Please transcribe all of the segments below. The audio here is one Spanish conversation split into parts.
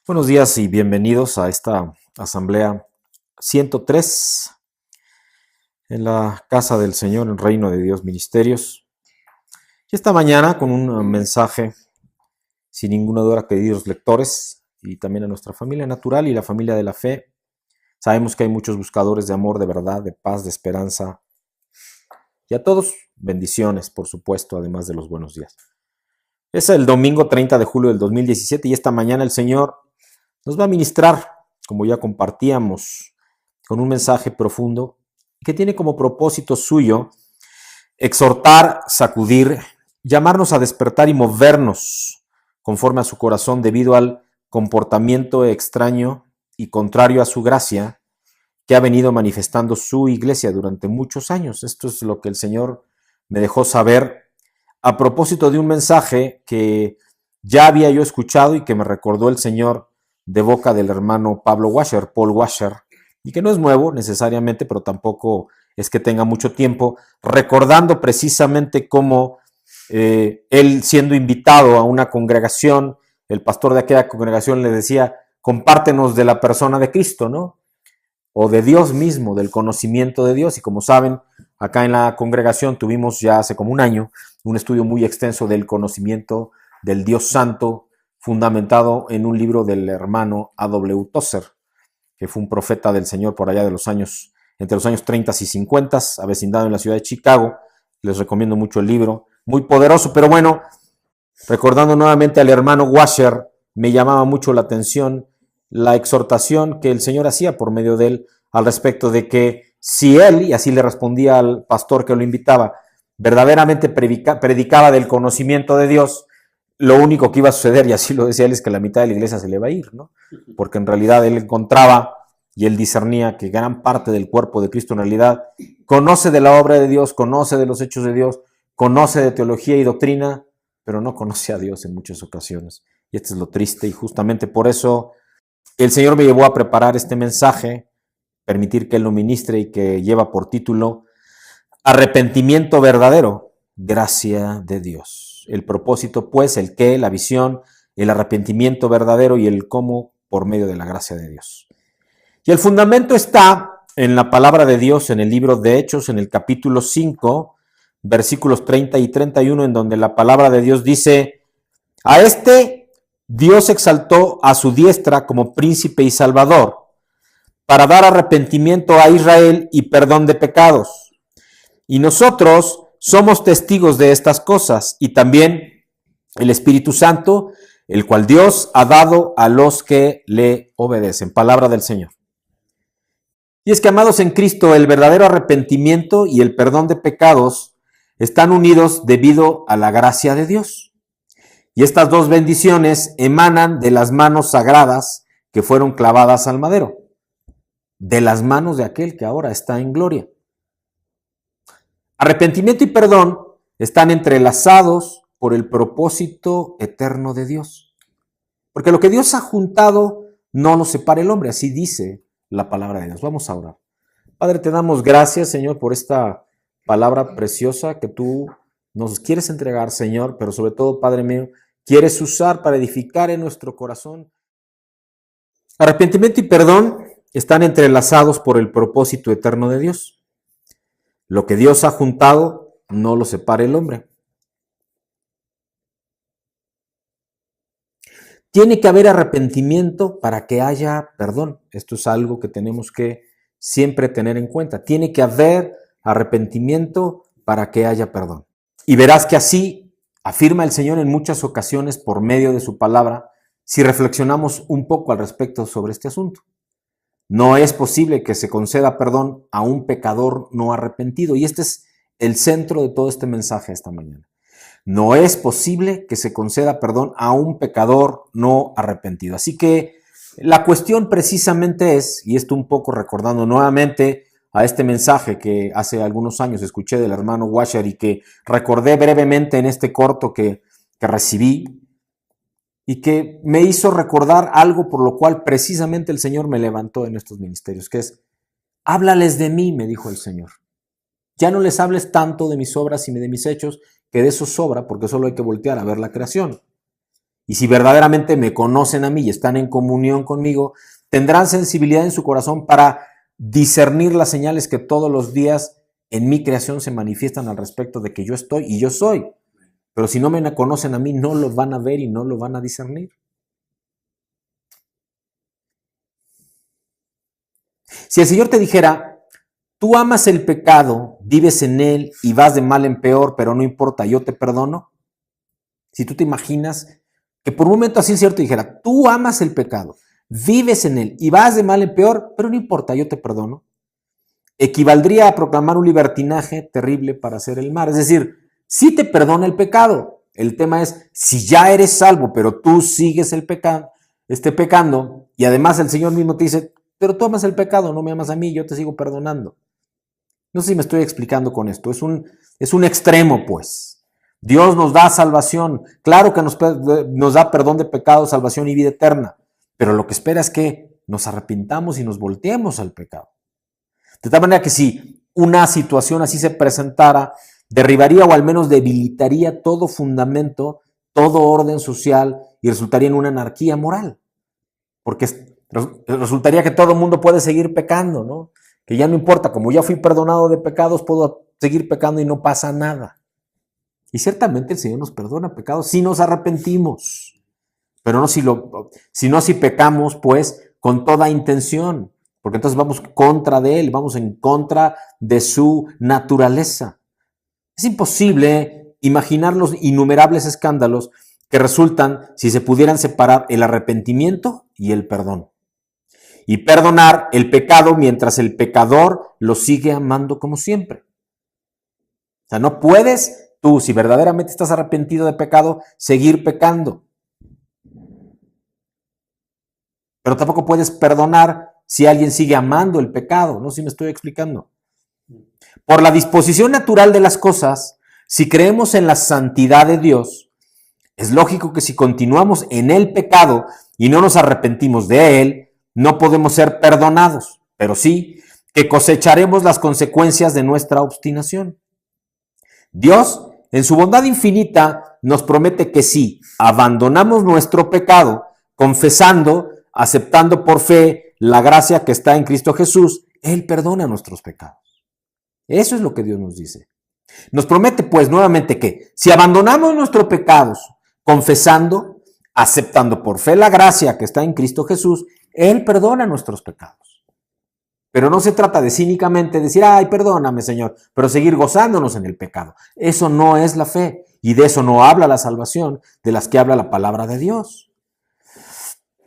Buenos días y bienvenidos a esta asamblea 103 en la Casa del Señor, en Reino de Dios Ministerios. Y esta mañana con un mensaje, sin ninguna duda, queridos lectores, y también a nuestra familia natural y la familia de la fe. Sabemos que hay muchos buscadores de amor, de verdad, de paz, de esperanza. Y a todos, bendiciones, por supuesto, además de los buenos días. Es el domingo 30 de julio del 2017 y esta mañana el Señor nos va a ministrar, como ya compartíamos, con un mensaje profundo que tiene como propósito suyo exhortar, sacudir, llamarnos a despertar y movernos conforme a su corazón debido al comportamiento extraño y contrario a su gracia que ha venido manifestando su iglesia durante muchos años. Esto es lo que el Señor me dejó saber a propósito de un mensaje que ya había yo escuchado y que me recordó el Señor de boca del hermano Paul Washer, y que no es nuevo necesariamente, pero tampoco es que tenga mucho tiempo, recordando precisamente cómo él, siendo invitado a una congregación, el pastor de aquella congregación le decía: compártenos de la persona de Cristo, ¿no? O de Dios mismo, del conocimiento de Dios. Y como saben, acá en la congregación tuvimos ya hace como un año un estudio muy extenso del conocimiento del Dios Santo, fundamentado en un libro del hermano A.W. Tozer, que fue un profeta del Señor por allá de los años, entre los años 30 y 50, avecindado en la ciudad de Chicago. Les recomiendo mucho el libro, muy poderoso. Pero bueno, recordando nuevamente al hermano Washer, me llamaba mucho la atención la exhortación que el Señor hacía por medio de él al respecto de que si él, y así le respondía al pastor que lo invitaba, verdaderamente predicaba del conocimiento de Dios, lo único que iba a suceder, y así lo decía él, es que la mitad de la iglesia se le va a ir, ¿no? Porque en realidad él encontraba y él discernía que gran parte del cuerpo de Cristo en realidad conoce de la obra de Dios, conoce de los hechos de Dios, conoce de teología y doctrina, pero no conoce a Dios en muchas ocasiones. Y esto es lo triste, y justamente por eso el Señor me llevó a preparar este mensaje, permitir que Él lo ministre, y que lleva por título Arrepentimiento verdadero, gracia de Dios. El propósito, pues, el qué, la visión, el arrepentimiento verdadero y el cómo por medio de la gracia de Dios. Y el fundamento está en la palabra de Dios, en el libro de Hechos, en el capítulo 5, versículos 30 y 31, en donde la palabra de Dios dice: a este Dios exaltó a su diestra como príncipe y salvador, para dar arrepentimiento a Israel y perdón de pecados. Y nosotros somos testigos de estas cosas, y también el Espíritu Santo, el cual Dios ha dado a los que le obedecen. Palabra del Señor. Y es que, amados en Cristo, el verdadero arrepentimiento y el perdón de pecados están unidos debido a la gracia de Dios. Y estas dos bendiciones emanan de las manos sagradas que fueron clavadas al madero, de las manos de aquel que ahora está en gloria. Arrepentimiento y perdón están entrelazados por el propósito eterno de Dios. Porque lo que Dios ha juntado no lo separa el hombre, así dice la palabra de Dios. Vamos a orar. Padre, te damos gracias, Señor, por esta palabra preciosa que tú nos quieres entregar, Señor, pero sobre todo, Padre mío, quieres usar para edificar en nuestro corazón. Arrepentimiento y perdón están entrelazados por el propósito eterno de Dios. Lo que Dios ha juntado no lo separa el hombre. Tiene que haber arrepentimiento para que haya perdón. Esto es algo que tenemos que siempre tener en cuenta. Tiene que haber arrepentimiento para que haya perdón. Y verás que así afirma el Señor en muchas ocasiones por medio de su palabra, si reflexionamos un poco al respecto sobre este asunto. No es posible que se conceda perdón a un pecador no arrepentido. Y este es el centro de todo este mensaje esta mañana. No es posible que se conceda perdón a un pecador no arrepentido. Así que la cuestión precisamente es, y esto un poco recordando nuevamente a este mensaje que hace algunos años escuché del hermano Washer y que recordé brevemente en este corto que recibí, y que me hizo recordar algo por lo cual precisamente el Señor me levantó en estos ministerios, que es: háblales de mí, me dijo el Señor. Ya no les hables tanto de mis obras y de mis hechos, que de eso sobra, porque solo hay que voltear a ver la creación. y si verdaderamente me conocen a mí y están en comunión conmigo, tendrán sensibilidad en su corazón para discernir las señales que todos los días en mi creación se manifiestan al respecto de que yo estoy y yo soy. Pero si no me conocen a mí, no lo van a ver y no lo van a discernir. Si el Señor te dijera, tú amas el pecado, vives en él y vas de mal en peor, pero no importa, yo te perdono. Si tú te imaginas que por un momento así el Señor te dijera, tú amas el pecado, vives en él y vas de mal en peor, pero no importa, yo te perdono, equivaldría a proclamar un libertinaje terrible para hacer el mal. Es decir, sí te perdona el pecado. El tema es, si ya eres salvo, pero tú sigues pecando, y además el Señor mismo te dice, pero tú amas el pecado, no me amas a mí, yo te sigo perdonando. No sé si me estoy explicando con esto. Es un extremo, pues. Dios nos da salvación. Claro que nos da perdón de pecado, salvación y vida eterna. Pero lo que espera es que nos arrepintamos y nos volteemos al pecado. De tal manera que si una situación así se presentara, derribaría o al menos debilitaría todo fundamento, todo orden social y resultaría en una anarquía moral. Porque resultaría que todo el mundo puede seguir pecando, ¿no? Que ya no importa, como ya fui perdonado de pecados, puedo seguir pecando y no pasa nada. Y ciertamente el Señor nos perdona pecados si nos arrepentimos, pero no si pecamos, pues, con toda intención, porque entonces vamos contra de Él, vamos en contra de su naturaleza. Es imposible imaginar los innumerables escándalos que resultan si se pudieran separar el arrepentimiento y el perdón. Y perdonar el pecado mientras el pecador lo sigue amando como siempre. O sea, no puedes tú, si verdaderamente estás arrepentido de pecado, seguir pecando. Pero tampoco puedes perdonar si alguien sigue amando el pecado. No sé si me estoy explicando. Por la disposición natural de las cosas, si creemos en la santidad de Dios, es lógico que si continuamos en el pecado y no nos arrepentimos de él, no podemos ser perdonados, pero sí que cosecharemos las consecuencias de nuestra obstinación. Dios, en su bondad infinita, nos promete que si abandonamos nuestro pecado, confesando, aceptando por fe la gracia que está en Cristo Jesús, Él perdona nuestros pecados. Eso es lo que Dios nos dice. Nos promete pues nuevamente que si abandonamos nuestros pecados, confesando, aceptando por fe la gracia que está en Cristo Jesús, Él perdona nuestros pecados. Pero no se trata de cínicamente decir, ay, perdóname, Señor, pero seguir gozándonos en el pecado. Eso no es la fe y de eso no habla la salvación de las que habla la palabra de Dios.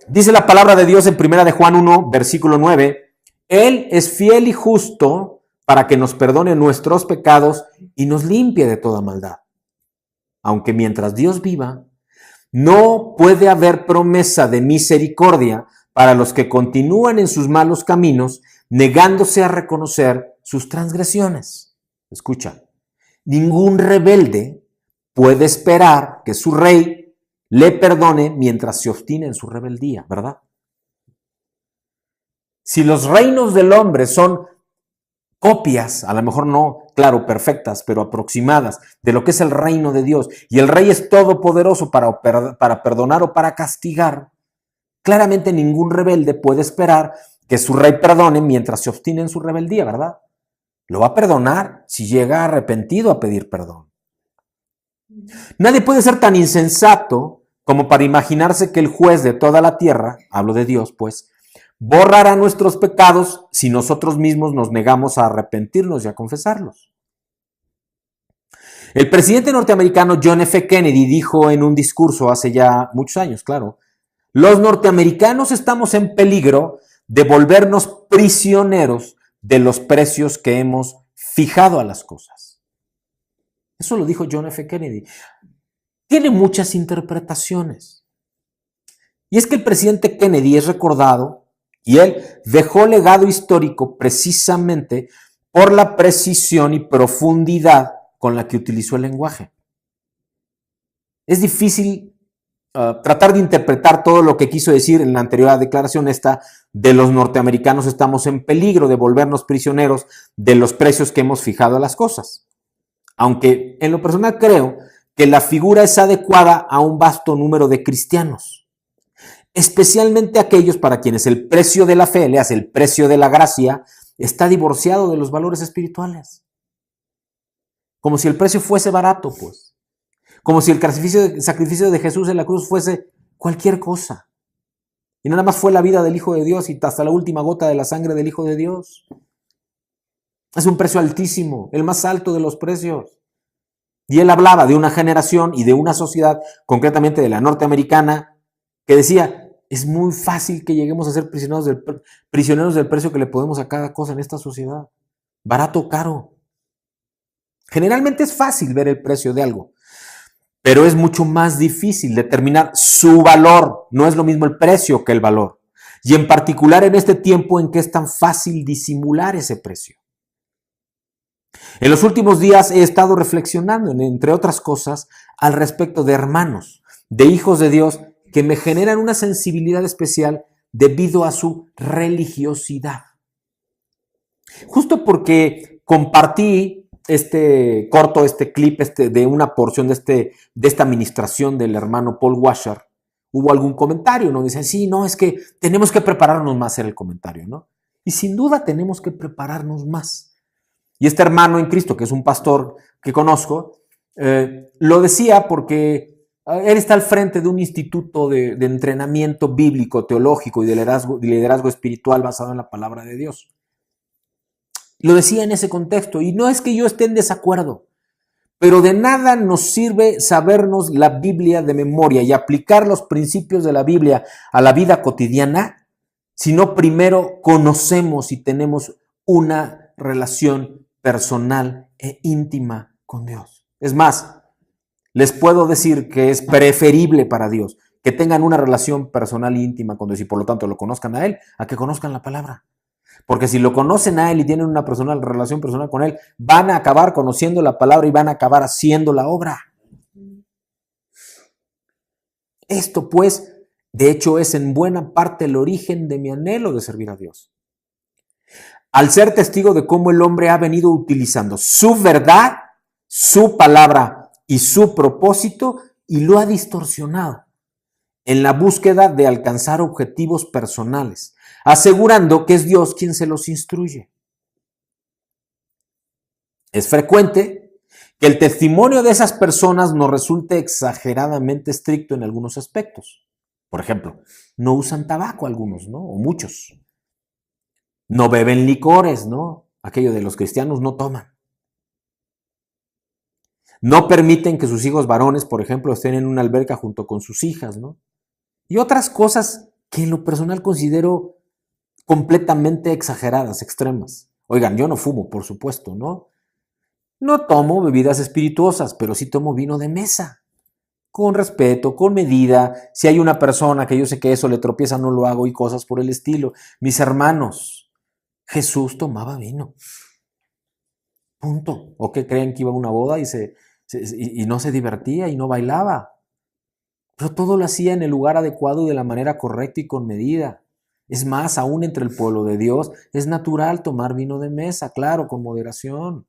Dice la palabra de Dios en 1 de Juan 1, versículo 9, Él es fiel y justo para que nos perdone nuestros pecados y nos limpie de toda maldad. Aunque mientras Dios viva, no puede haber promesa de misericordia para los que continúan en sus malos caminos, negándose a reconocer sus transgresiones. Escucha, ningún rebelde puede esperar que su rey le perdone mientras se obstina en su rebeldía, ¿verdad? Si los reinos del hombre son copias, a lo mejor no, claro, perfectas, pero aproximadas de lo que es el reino de Dios, y el rey es todopoderoso para perdonar o para castigar, claramente ningún rebelde puede esperar que su rey perdone mientras se obstina en su rebeldía, ¿verdad? Lo va a perdonar si llega arrepentido a pedir perdón. Nadie puede ser tan insensato como para imaginarse que el juez de toda la tierra, hablo de Dios, pues, borrará nuestros pecados si nosotros mismos nos negamos a arrepentirnos y a confesarlos. El presidente norteamericano John F. Kennedy dijo en un discurso hace ya muchos años, claro, los norteamericanos estamos en peligro de volvernos prisioneros de los precios que hemos fijado a las cosas. Eso lo dijo John F. Kennedy. Tiene muchas interpretaciones. Y es que el presidente Kennedy es recordado y él dejó legado histórico precisamente por la precisión y profundidad con la que utilizó el lenguaje. Es difícil tratar de interpretar todo lo que quiso decir en la anterior declaración esta de los norteamericanos estamos en peligro de volvernos prisioneros de los precios que hemos fijado a las cosas. Aunque en lo personal creo que la figura es adecuada a un vasto número de cristianos, especialmente aquellos para quienes el precio de la fe, le hace el precio de la gracia, está divorciado de los valores espirituales. Como si el precio fuese barato, pues. Como si el sacrificio de Jesús en la cruz fuese cualquier cosa. Y nada más fue la vida del Hijo de Dios y hasta la última gota de la sangre del Hijo de Dios. Es un precio altísimo, el más alto de los precios. Y él hablaba de una generación y de una sociedad, concretamente de la norteamericana, que decía, es muy fácil que lleguemos a ser prisioneros del precio que le podemos a cada cosa en esta sociedad. Barato o caro. Generalmente es fácil ver el precio de algo, pero es mucho más difícil determinar su valor. No es lo mismo el precio que el valor. Y en particular en este tiempo en que es tan fácil disimular ese precio. En los últimos días he estado reflexionando, entre otras cosas, al respecto de hermanos, de hijos de Dios, que me generan una sensibilidad especial debido a su religiosidad. Justo porque compartí este clip de una porción de esta administración del hermano Paul Washer, hubo algún comentario, ¿no? Dicen, sí, no, es que tenemos que prepararnos más, era el comentario, ¿no? Y sin duda tenemos que prepararnos más. Y este hermano en Cristo, que es un pastor que conozco, lo decía porque él está al frente de un instituto de entrenamiento bíblico, teológico y de liderazgo espiritual basado en la palabra de Dios. Lo decía en ese contexto, y no es que yo esté en desacuerdo, pero de nada nos sirve sabernos la Biblia de memoria y aplicar los principios de la Biblia a la vida cotidiana, si no primero conocemos y tenemos una relación personal e íntima con Dios. Es más, les puedo decir que es preferible para Dios que tengan una relación personal e íntima con Dios y por lo tanto lo conozcan a Él, a que conozcan la palabra. Porque si lo conocen a Él y tienen una relación personal con Él, van a acabar conociendo la palabra y van a acabar haciendo la obra. Esto, pues, de hecho, es en buena parte el origen de mi anhelo de servir a Dios. Al ser testigo de cómo el hombre ha venido utilizando su verdad, su palabra y su propósito y lo ha distorsionado en la búsqueda de alcanzar objetivos personales, asegurando que es Dios quien se los instruye. Es frecuente que el testimonio de esas personas nos resulte exageradamente estricto en algunos aspectos. Por ejemplo, no usan tabaco algunos, ¿no? O muchos. No beben licores, ¿no? Aquello de los cristianos no toman. No permiten que sus hijos varones, por ejemplo, estén en una alberca junto con sus hijas, ¿no? Y otras cosas que en lo personal considero completamente exageradas, extremas. Oigan, yo no fumo, por supuesto, ¿no? No tomo bebidas espirituosas, pero sí tomo vino de mesa. Con respeto, con medida. Si hay una persona que yo sé que eso le tropieza, no lo hago y cosas por el estilo. Mis hermanos, Jesús tomaba vino. Punto. ¿O qué creen que iba a una boda y no se divertía y no bailaba? Pero todo lo hacía en el lugar adecuado y de la manera correcta y con medida. Es más, aún entre el pueblo de Dios, es natural tomar vino de mesa, claro, con moderación.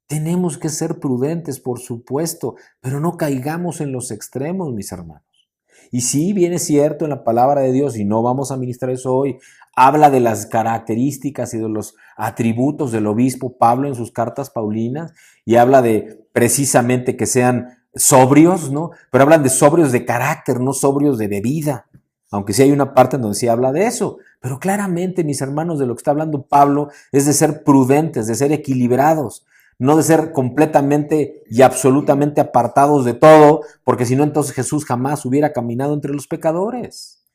Tenemos que ser prudentes, por supuesto, pero no caigamos en los extremos, mis hermanos. Y sí, bien es cierto en la palabra de Dios, y no vamos a ministrar eso hoy, habla de las características y de los atributos del obispo Pablo en sus cartas paulinas, y habla de precisamente que sean sobrios, ¿no? Pero hablan de sobrios de carácter, no sobrios de bebida, aunque sí hay una parte en donde sí habla de eso. Pero claramente, mis hermanos, de lo que está hablando Pablo es de ser prudentes, de ser equilibrados, no de ser completamente y absolutamente apartados de todo, porque si no, entonces Jesús jamás hubiera caminado entre los pecadores.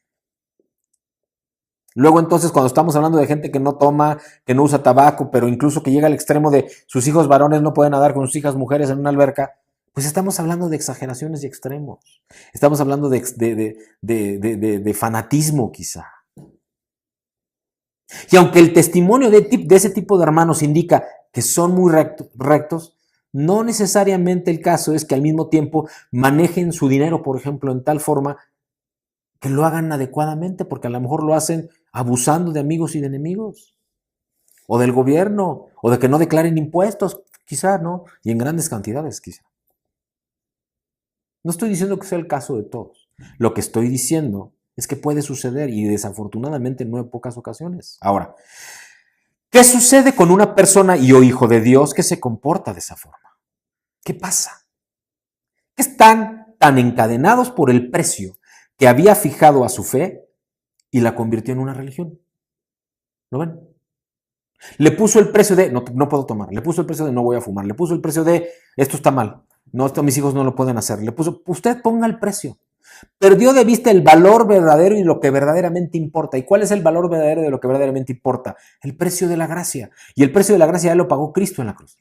Luego entonces, cuando estamos hablando de gente que no toma, que no usa tabaco, pero incluso que llega al extremo de sus hijos varones no pueden nadar con sus hijas mujeres en una alberca, pues estamos hablando de exageraciones y extremos. Estamos hablando de fanatismo quizá. Y aunque el testimonio de ese tipo de hermanos indica que son muy rectos, no necesariamente el caso es que al mismo tiempo manejen su dinero, por ejemplo, en tal forma que lo hagan adecuadamente, porque a lo mejor lo hacen abusando de amigos y de enemigos, o del gobierno, o de que no declaren impuestos, quizá, ¿no? Y en grandes cantidades, quizá. No estoy diciendo que sea el caso de todos. Lo que estoy diciendo es que puede suceder y desafortunadamente no en pocas ocasiones. Ahora, ¿qué sucede con una persona y o hijo de Dios que se comporta de esa forma? ¿Qué pasa? Están tan encadenados por el precio que había fijado a su fe y la convirtió en una religión. ¿Lo ven? Le puso el precio de no puedo tomar, le puso el precio de no voy a fumar, le puso el precio de esto está mal, no, esto mis hijos no lo pueden hacer, le puso, usted ponga el precio. Perdió de vista el valor verdadero y lo que verdaderamente importa. ¿Y cuál es el valor verdadero de lo que verdaderamente importa? El precio de la gracia. Y el precio de la gracia ya lo pagó Cristo en la cruz.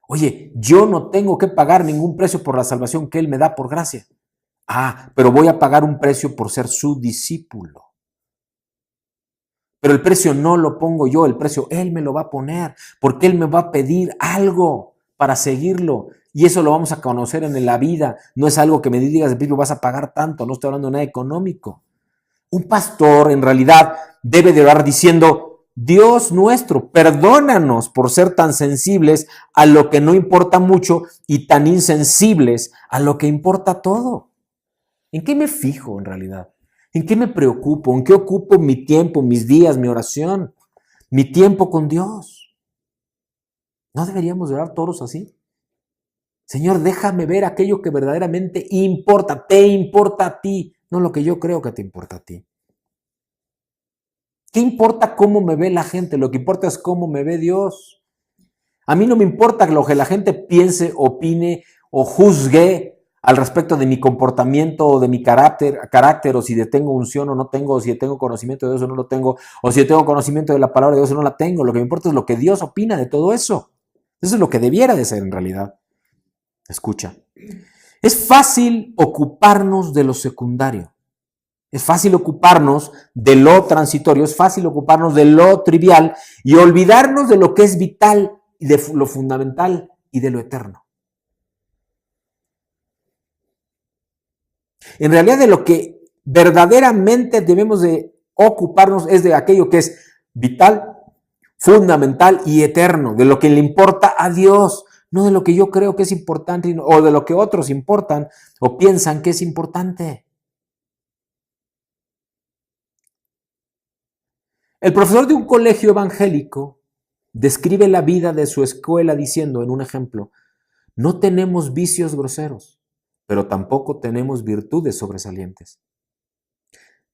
Oye, yo no tengo que pagar ningún precio por la salvación que Él me da por gracia. Pero voy a pagar un precio por ser su discípulo. Pero el precio no lo pongo yo, el precio Él me lo va a poner, porque Él me va a pedir algo para seguirlo. Y eso lo vamos a conocer en la vida. No es algo que me digas, vas a pagar tanto, no estoy hablando de nada económico. Un pastor en realidad debe de orar diciendo, Dios nuestro, perdónanos por ser tan sensibles a lo que no importa mucho y tan insensibles a lo que importa todo. ¿En qué me fijo en realidad? ¿En qué me preocupo? ¿En qué ocupo mi tiempo, mis días, mi oración? Mi tiempo con Dios. ¿No deberíamos orar todos así? Señor, déjame ver aquello que verdaderamente importa, te importa a ti, no lo que yo creo que te importa a ti. ¿Qué importa cómo me ve la gente? Lo que importa es cómo me ve Dios. A mí no me importa lo que la gente piense, opine o juzgue al respecto de mi comportamiento o de mi carácter, o si tengo unción o no tengo, o si tengo conocimiento de Dios o no lo tengo, o si tengo conocimiento de la palabra de Dios o no la tengo. Lo que me importa es lo que Dios opina de todo eso. Eso es lo que debiera de ser en realidad. Escucha, es fácil ocuparnos de lo secundario, es fácil ocuparnos de lo transitorio, es fácil ocuparnos de lo trivial y olvidarnos de lo que es vital y de lo fundamental y de lo eterno. En realidad de lo que verdaderamente debemos de ocuparnos es de aquello que es vital, fundamental y eterno, de lo que le importa a Dios. No de lo que yo creo que es importante o de lo que otros importan o piensan que es importante. El profesor de un colegio evangélico describe la vida de su escuela diciendo en un ejemplo, no tenemos vicios groseros, pero tampoco tenemos virtudes sobresalientes.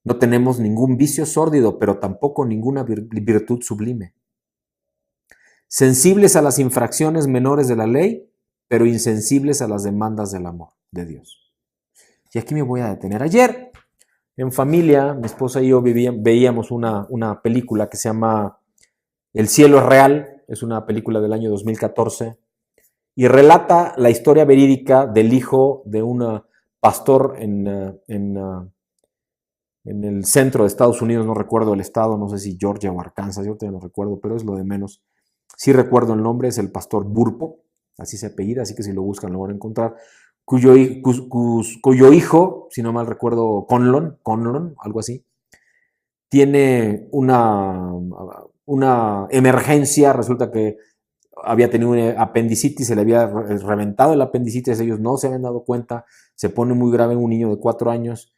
No tenemos ningún vicio sórdido, pero tampoco ninguna virtud sublime. Sensibles a las infracciones menores de la ley, pero insensibles a las demandas del amor de Dios. Y aquí me voy a detener. Ayer, en familia, mi esposa y yo veíamos una película que se llama El cielo es real, es una película del año 2014, y relata la historia verídica del hijo de un pastor en el centro de Estados Unidos, no recuerdo el estado, no sé si Georgia o Arkansas, yo no recuerdo, pero es lo de menos. Sí recuerdo el nombre, es el pastor Burpo, así se apellida, así que si lo buscan lo van a encontrar, cuyo hijo, si no mal recuerdo, Conlon, algo así, tiene una emergencia, resulta que había tenido una apendicitis, se le había reventado el apendicitis, ellos no se habían dado cuenta, se pone muy grave un niño de 4 años,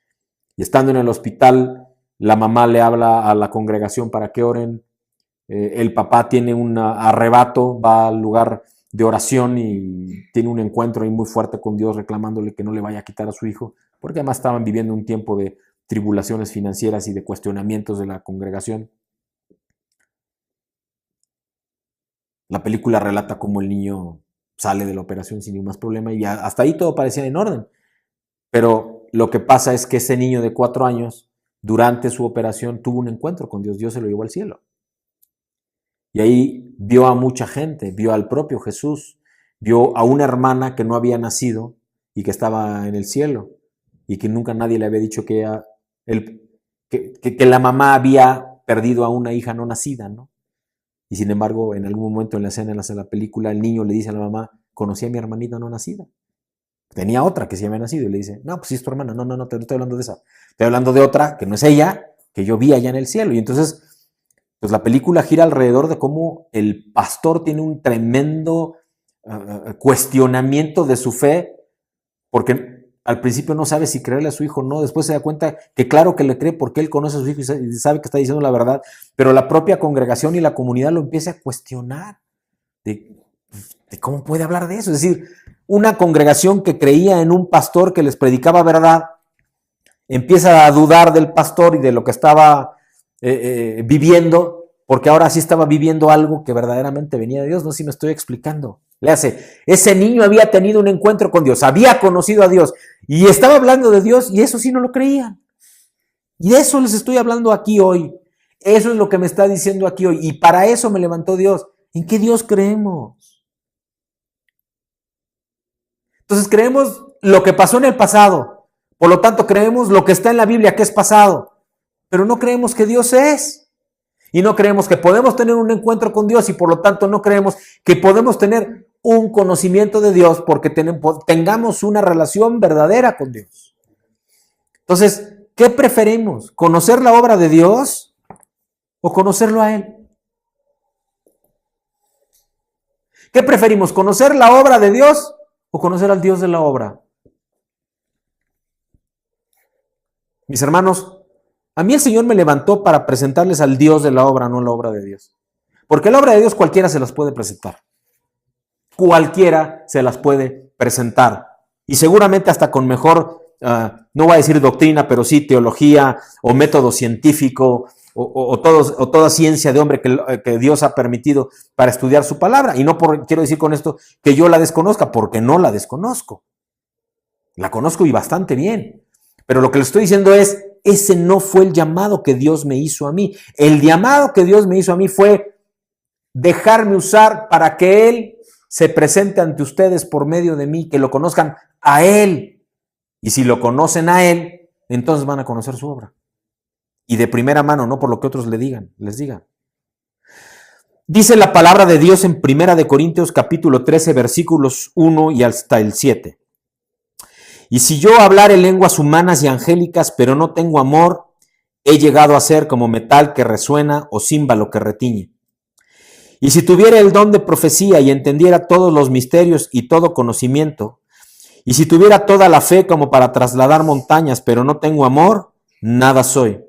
y estando en el hospital, la mamá le habla a la congregación para que oren. El papá tiene un arrebato, va al lugar de oración y tiene un encuentro ahí muy fuerte con Dios reclamándole que no le vaya a quitar a su hijo, porque además estaban viviendo un tiempo de tribulaciones financieras y de cuestionamientos de la congregación. La película relata cómo el niño sale de la operación sin ningún más problema y hasta ahí todo parecía en orden. Pero lo que pasa es que ese niño de 4 años, durante su operación, tuvo un encuentro con Dios. Dios se lo llevó al cielo. Y ahí vio a mucha gente, vio al propio Jesús, vio a una hermana que no había nacido y que estaba en el cielo y que nunca nadie le había dicho que la mamá había perdido a una hija no nacida, ¿no? Y sin embargo, en algún momento en la escena, en la película, el niño le dice a la mamá, conocí a mi hermanita no nacida. Tenía otra que sí había nacido y le dice, no, pues sí es tu hermana, no, te estoy hablando de esa. Estoy hablando de otra que no es ella, que yo vi allá en el cielo. Y entonces, pues la película gira alrededor de cómo el pastor tiene un tremendo cuestionamiento de su fe porque al principio no sabe si creerle a su hijo o no, después se da cuenta que claro que le cree porque él conoce a su hijo y sabe que está diciendo la verdad, pero la propia congregación y la comunidad lo empieza a cuestionar de cómo puede hablar de eso. Es decir, una congregación que creía en un pastor que les predicaba verdad, empieza a dudar del pastor y de lo que estaba viviendo, porque ahora sí estaba viviendo algo que verdaderamente venía de Dios. No sé si me estoy explicando. Le hace, ese niño había tenido un encuentro con Dios, había conocido a Dios y estaba hablando de Dios y eso sí no lo creían. Y de eso les estoy hablando aquí hoy. Eso es lo que me está diciendo aquí hoy. Y para eso me levantó Dios. ¿En qué Dios creemos? Entonces creemos lo que pasó en el pasado. Por lo tanto, creemos lo que está en la Biblia, que es pasado. Pero no creemos que Dios es. Y no creemos que podemos tener un encuentro con Dios y por lo tanto no creemos que podemos tener un conocimiento de Dios porque tengamos una relación verdadera con Dios. Entonces, ¿qué preferimos? ¿Conocer la obra de Dios o conocerlo a Él? ¿Qué preferimos? ¿Conocer la obra de Dios o conocer al Dios de la obra? Mis hermanos, a mí el Señor me levantó para presentarles al Dios de la obra, no la obra de Dios. Porque la obra de Dios cualquiera se las puede presentar. Cualquiera se las puede presentar. Y seguramente hasta con mejor, no voy a decir doctrina, pero sí teología o método científico o toda ciencia de hombre que Dios ha permitido para estudiar su palabra. Y no quiero decir con esto que yo la desconozca, porque no la desconozco. La conozco y bastante bien. Pero lo que le estoy diciendo es, ese no fue el llamado que Dios me hizo a mí. El llamado que Dios me hizo a mí fue dejarme usar para que Él se presente ante ustedes por medio de mí, que lo conozcan a Él. Y si lo conocen a Él, entonces van a conocer su obra. Y de primera mano, no por lo que otros les digan. Dice la palabra de Dios en 1 Corintios capítulo 13, versículos 1 y hasta el 7. Y si yo hablare lenguas humanas y angélicas, pero no tengo amor, he llegado a ser como metal que resuena o címbalo que retiñe. Y si tuviera el don de profecía y entendiera todos los misterios y todo conocimiento, y si tuviera toda la fe como para trasladar montañas, pero no tengo amor, nada soy.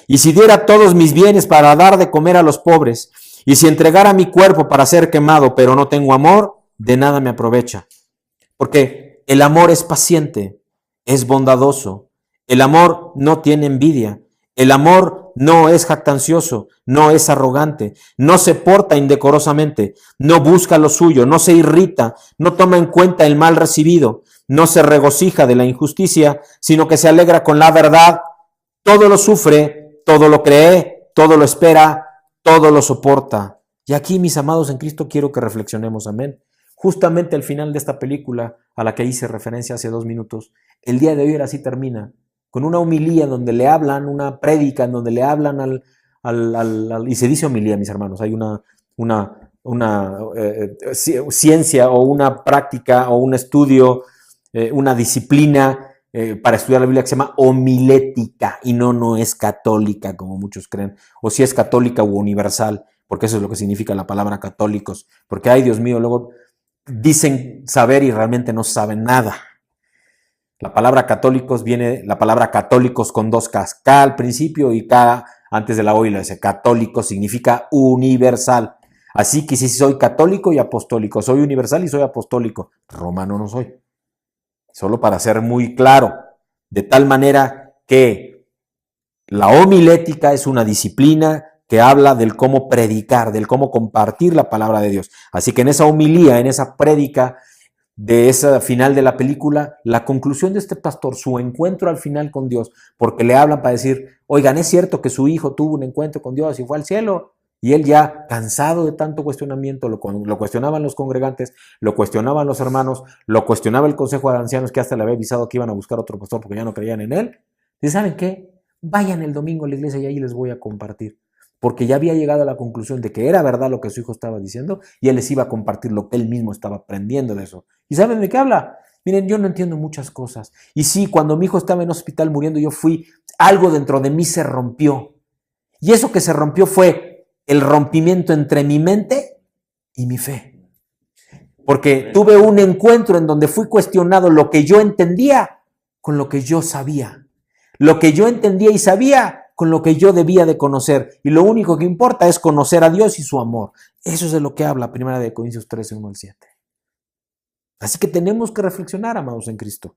Y si diera todos mis bienes para dar de comer a los pobres, y si entregara mi cuerpo para ser quemado, pero no tengo amor, de nada me aprovecha. Porque el amor es paciente, es bondadoso. El amor no tiene envidia. El amor no es jactancioso, no es arrogante, no se porta indecorosamente, no busca lo suyo, no se irrita, no toma en cuenta el mal recibido, no se regocija de la injusticia, sino que se alegra con la verdad. Todo lo sufre, todo lo cree, todo lo espera, todo lo soporta. Y aquí, mis amados en Cristo, quiero que reflexionemos, amén. Justamente al final de esta película, a la que hice referencia hace 2 minutos, el día de hoy ahora sí termina, con una homilía donde le hablan, una prédica en donde le hablan y se dice homilía, mis hermanos, hay una ciencia o una práctica o un estudio, una disciplina para estudiar la Biblia que se llama homilética, y no es católica como muchos creen, o si es católica u universal, porque eso es lo que significa la palabra católicos, porque ay Dios mío, luego dicen saber y realmente no saben nada. La palabra católicos viene, la palabra católicos con 2 Ks, K al principio y K antes de la O y la S. Católico significa universal. Así que si soy católico y apostólico, soy universal y soy apostólico, romano no soy. Solo para ser muy claro, de tal manera que la homilética es una disciplina que habla del cómo predicar, del cómo compartir la palabra de Dios. Así que en esa homilía, en esa prédica de esa final de la película, la conclusión de este pastor, su encuentro al final con Dios, porque le hablan para decir, oigan, es cierto que su hijo tuvo un encuentro con Dios y fue al cielo. Y él ya, cansado de tanto cuestionamiento, lo cuestionaban los congregantes, lo cuestionaban los hermanos, lo cuestionaba el consejo de ancianos que hasta le había avisado que iban a buscar otro pastor porque ya no creían en él. ¿Y saben qué? Vayan el domingo a la iglesia y ahí les voy a compartir. Porque ya había llegado a la conclusión de que era verdad lo que su hijo estaba diciendo y él les iba a compartir lo que él mismo estaba aprendiendo de eso. ¿Y saben de qué habla? Miren, yo no entiendo muchas cosas. Y sí, cuando mi hijo estaba en hospital muriendo, algo dentro de mí se rompió. Y eso que se rompió fue el rompimiento entre mi mente y mi fe. Porque tuve un encuentro en donde fui cuestionado lo que yo entendía con lo que yo sabía. Lo que yo entendía y sabía con lo que yo debía de conocer. Y lo único que importa es conocer a Dios y su amor. Eso es de lo que habla 1 Corintios 13, 1 al 7. Así que tenemos que reflexionar, amados en Cristo.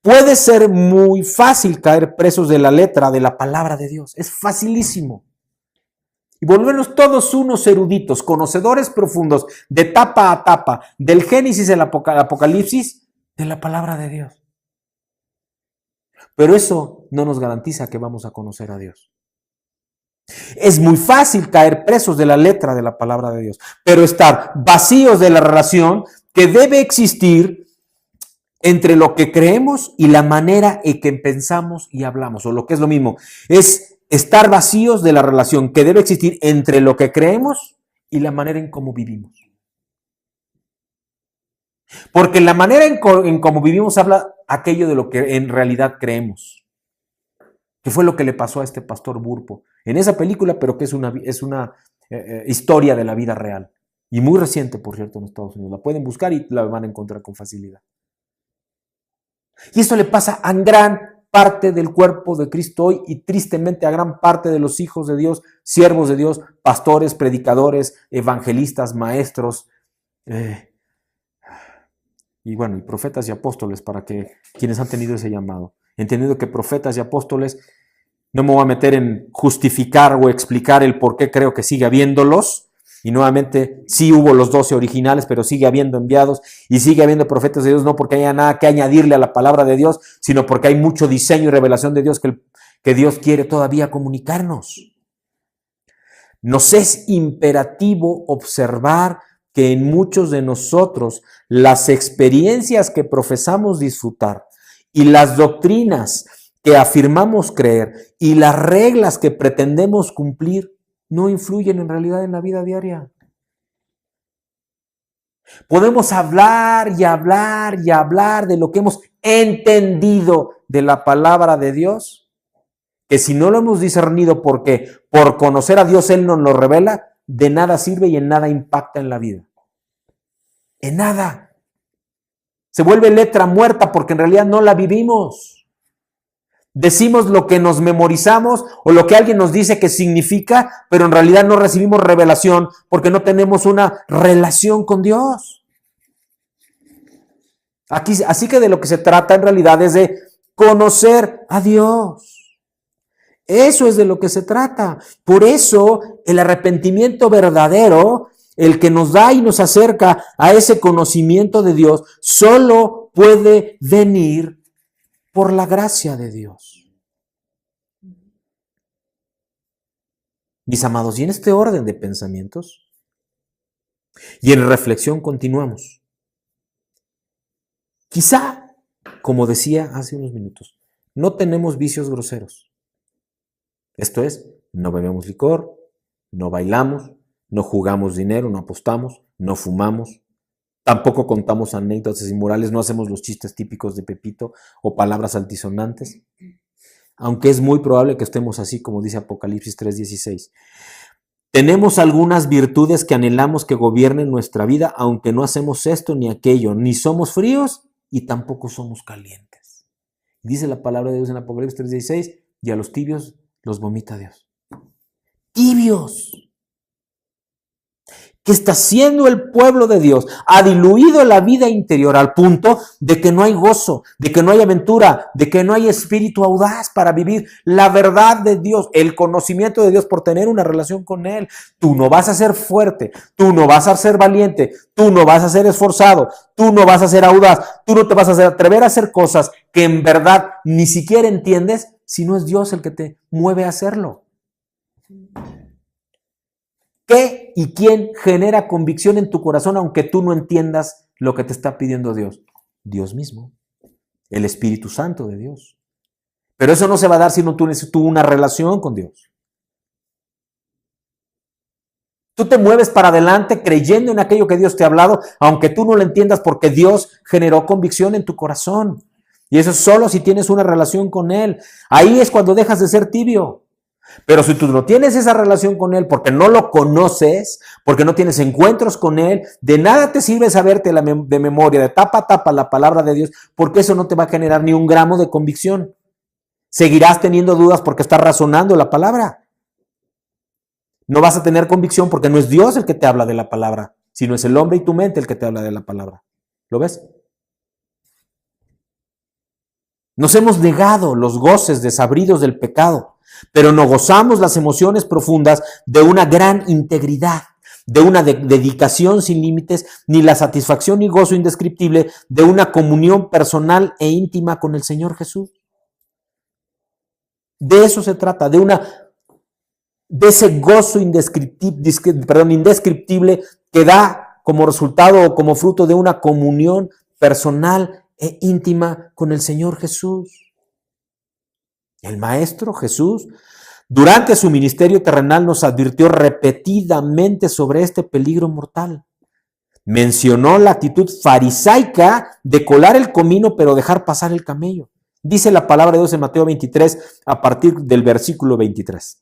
Puede ser muy fácil caer presos de la letra de la palabra de Dios. Es facilísimo. Y volvernos todos unos eruditos, conocedores profundos, de tapa a tapa, del Génesis al Apocalipsis, de la palabra de Dios. Pero eso no nos garantiza que vamos a conocer a Dios. Es muy fácil caer presos de la letra de la palabra de Dios, pero estar vacíos de la relación que debe existir entre lo que creemos y la manera en que pensamos y hablamos, o lo que es lo mismo, es estar vacíos de la relación que debe existir entre lo que creemos y la manera en cómo vivimos. Porque la manera en cómo vivimos habla aquello de lo que en realidad creemos. Que fue lo que le pasó a este pastor Burpo en esa película, pero que es una historia de la vida real. Y muy reciente, por cierto, en Estados Unidos. La pueden buscar y la van a encontrar con facilidad. Y esto le pasa a gran parte del cuerpo de Cristo hoy y tristemente a gran parte de los hijos de Dios, siervos de Dios, pastores, predicadores, evangelistas, maestros, y profetas y apóstoles, para que quienes han tenido ese llamado. Entendiendo que profetas y apóstoles, no me voy a meter en justificar o explicar el por qué creo que sigue habiéndolos. Y nuevamente, sí hubo los 12 originales, pero sigue habiendo enviados y sigue habiendo profetas de Dios, no porque haya nada que añadirle a la palabra de Dios, sino porque hay mucho diseño y revelación de Dios que Dios quiere todavía comunicarnos. Nos es imperativo observar que en muchos de nosotros las experiencias que profesamos disfrutar y las doctrinas que afirmamos creer y las reglas que pretendemos cumplir no influyen en realidad en la vida diaria. Podemos hablar y hablar y hablar de lo que hemos entendido de la palabra de Dios, que si no lo hemos discernido porque por conocer a Dios Él nos lo revela, de nada sirve y en nada impacta en la vida. En nada. Se vuelve letra muerta porque en realidad no la vivimos. Decimos lo que nos memorizamos o lo que alguien nos dice que significa, pero en realidad no recibimos revelación porque no tenemos una relación con Dios. Así que de lo que se trata en realidad es de conocer a Dios. Eso es de lo que se trata. Por eso el arrepentimiento verdadero, el que nos da y nos acerca a ese conocimiento de Dios, solo puede venir por la gracia de Dios. Mis amados, y en este orden de pensamientos y en reflexión continuamos. Quizá, como decía hace unos minutos, no tenemos vicios groseros. Esto es, no bebemos licor, no bailamos, no jugamos dinero, no apostamos, no fumamos, tampoco contamos anécdotas inmorales, no hacemos los chistes típicos de Pepito o palabras altisonantes, aunque es muy probable que estemos así, como dice Apocalipsis 3:16. Tenemos algunas virtudes que anhelamos que gobiernen nuestra vida, aunque no hacemos esto ni aquello, ni somos fríos y tampoco somos calientes. Dice la palabra de Dios en Apocalipsis 3:16, y a los tibios los vomita Dios. Tibios. ¿Qué está haciendo el pueblo de Dios? Ha diluido la vida interior al punto de que no hay gozo, de que no hay aventura, de que no hay espíritu audaz para vivir la verdad de Dios, el conocimiento de Dios por tener una relación con Él. Tú no vas a ser fuerte, tú no vas a ser valiente, tú no vas a ser esforzado, tú no vas a ser audaz, tú no te vas a atrever a hacer cosas que en verdad ni siquiera entiendes si no es Dios el que te mueve a hacerlo. ¿Qué y quién genera convicción en tu corazón aunque tú no entiendas lo que te está pidiendo Dios? Dios mismo, el Espíritu Santo de Dios. Pero eso no se va a dar si no tú una relación con Dios. Tú te mueves para adelante creyendo en aquello que Dios te ha hablado, aunque tú no lo entiendas porque Dios generó convicción en tu corazón. Y eso es solo si tienes una relación con Él. Ahí es cuando dejas de ser tibio. Pero si tú no tienes esa relación con Él, porque no lo conoces, porque no tienes encuentros con Él, de nada te sirve saberte de memoria, de tapa a tapa la palabra de Dios, porque eso no te va a generar ni un gramo de convicción. Seguirás teniendo dudas porque estás razonando la palabra. No vas a tener convicción porque no es Dios el que te habla de la palabra, sino es el hombre y tu mente el que te habla de la palabra. ¿Lo ves? Nos hemos negado los goces desabridos del pecado, pero no gozamos las emociones profundas de una gran integridad, de una dedicación sin límites, ni la satisfacción y gozo indescriptible de una comunión personal e íntima con el Señor Jesús. De eso se trata, de ese gozo indescriptible que da como resultado o como fruto de una comunión personal e íntima con el Señor Jesús. El Maestro Jesús, durante su ministerio terrenal, nos advirtió repetidamente sobre este peligro mortal. Mencionó la actitud farisaica de colar el comino pero dejar pasar el camello. Dice la palabra de Dios en Mateo 23 a partir del versículo 23.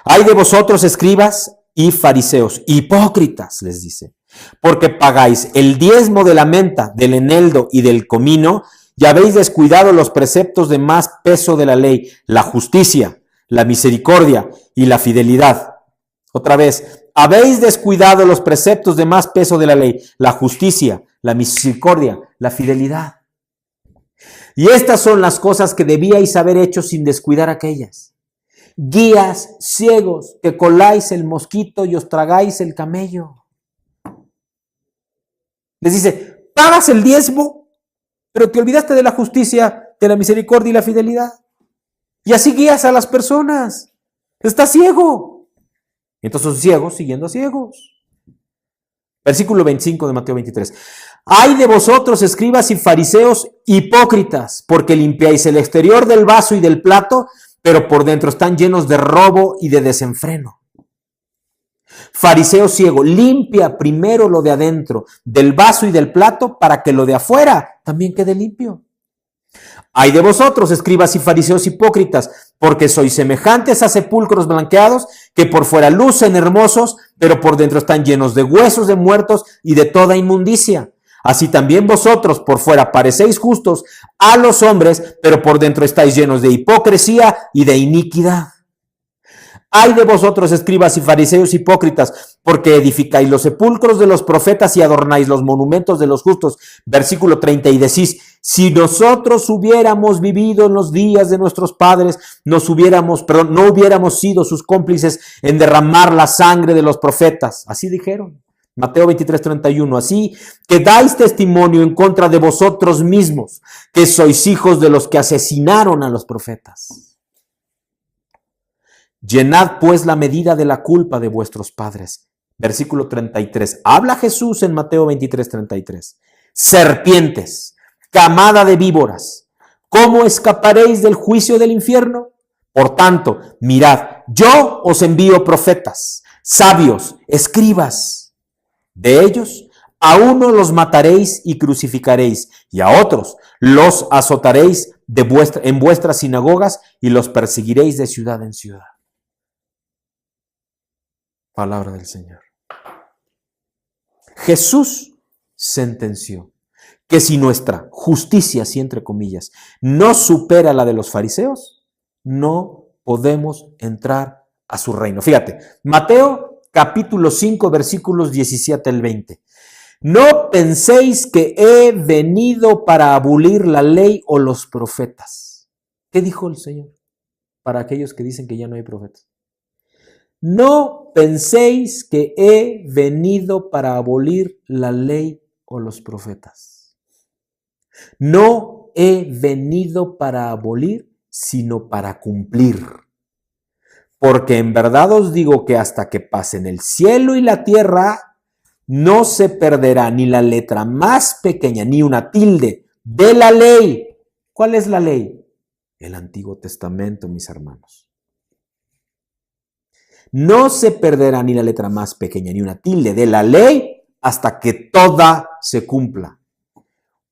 Hay de vosotros, escribas y fariseos, hipócritas, les dice, porque pagáis el diezmo de la menta, del eneldo y del comino, y habéis descuidado los preceptos de más peso de la ley, la justicia, la misericordia y la fidelidad. Otra vez, habéis descuidado los preceptos de más peso de la ley, la justicia, la misericordia, la fidelidad. Y estas son las cosas que debíais haber hecho sin descuidar aquellas. Guías ciegos, que coláis el mosquito y os tragáis el camello. Les dice, pagas el diezmo, pero te olvidaste de la justicia, de la misericordia y la fidelidad. Y así guías a las personas. Estás ciego. Entonces son ciegos siguiendo a ciegos. Versículo 25 de Mateo 23. Ay de vosotros, escribas y fariseos hipócritas, porque limpiáis el exterior del vaso y del plato, pero por dentro están llenos de robo y de desenfreno. Fariseo ciego, limpia primero lo de adentro, del vaso y del plato, para que lo de afuera también quede limpio. Ay de vosotros, escribas y fariseos hipócritas, porque sois semejantes a sepulcros blanqueados, que por fuera lucen hermosos, pero por dentro están llenos de huesos de muertos y de toda inmundicia. Así también vosotros por fuera parecéis justos a los hombres, pero por dentro estáis llenos de hipocresía y de iniquidad. Ay de vosotros, escribas y fariseos hipócritas, porque edificáis los sepulcros de los profetas y adornáis los monumentos de los justos. Versículo 30, y decís, si nosotros hubiéramos vivido en los días de nuestros padres, no hubiéramos sido sus cómplices en derramar la sangre de los profetas. Así dijeron. Mateo 23, 31. Así que dais testimonio en contra de vosotros mismos, que sois hijos de los que asesinaron a los profetas. Llenad pues la medida de la culpa de vuestros padres. Versículo 33. Habla Jesús en Mateo 23, 33. Serpientes, camada de víboras, ¿cómo escaparéis del juicio del infierno? Por tanto, mirad, yo os envío profetas, sabios, escribas. De ellos, a uno los mataréis y crucificaréis, y a otros los azotaréis en vuestras sinagogas y los perseguiréis de ciudad en ciudad. Palabra del Señor. Jesús sentenció que si nuestra justicia, así entre comillas, no supera la de los fariseos, no podemos entrar a su reino. Fíjate, Mateo capítulo 5, versículos 17 al 20. No penséis que he venido para abolir la ley o los profetas. ¿Qué dijo el Señor para aquellos que dicen que ya no hay profetas? No penséis que he venido para abolir la ley o los profetas. No he venido para abolir, sino para cumplir. Porque en verdad os digo que hasta que pasen el cielo y la tierra, no se perderá ni la letra más pequeña, ni una tilde de la ley. ¿Cuál es la ley? El Antiguo Testamento, mis hermanos. No se perderá ni la letra más pequeña, ni una tilde de la ley, hasta que toda se cumpla.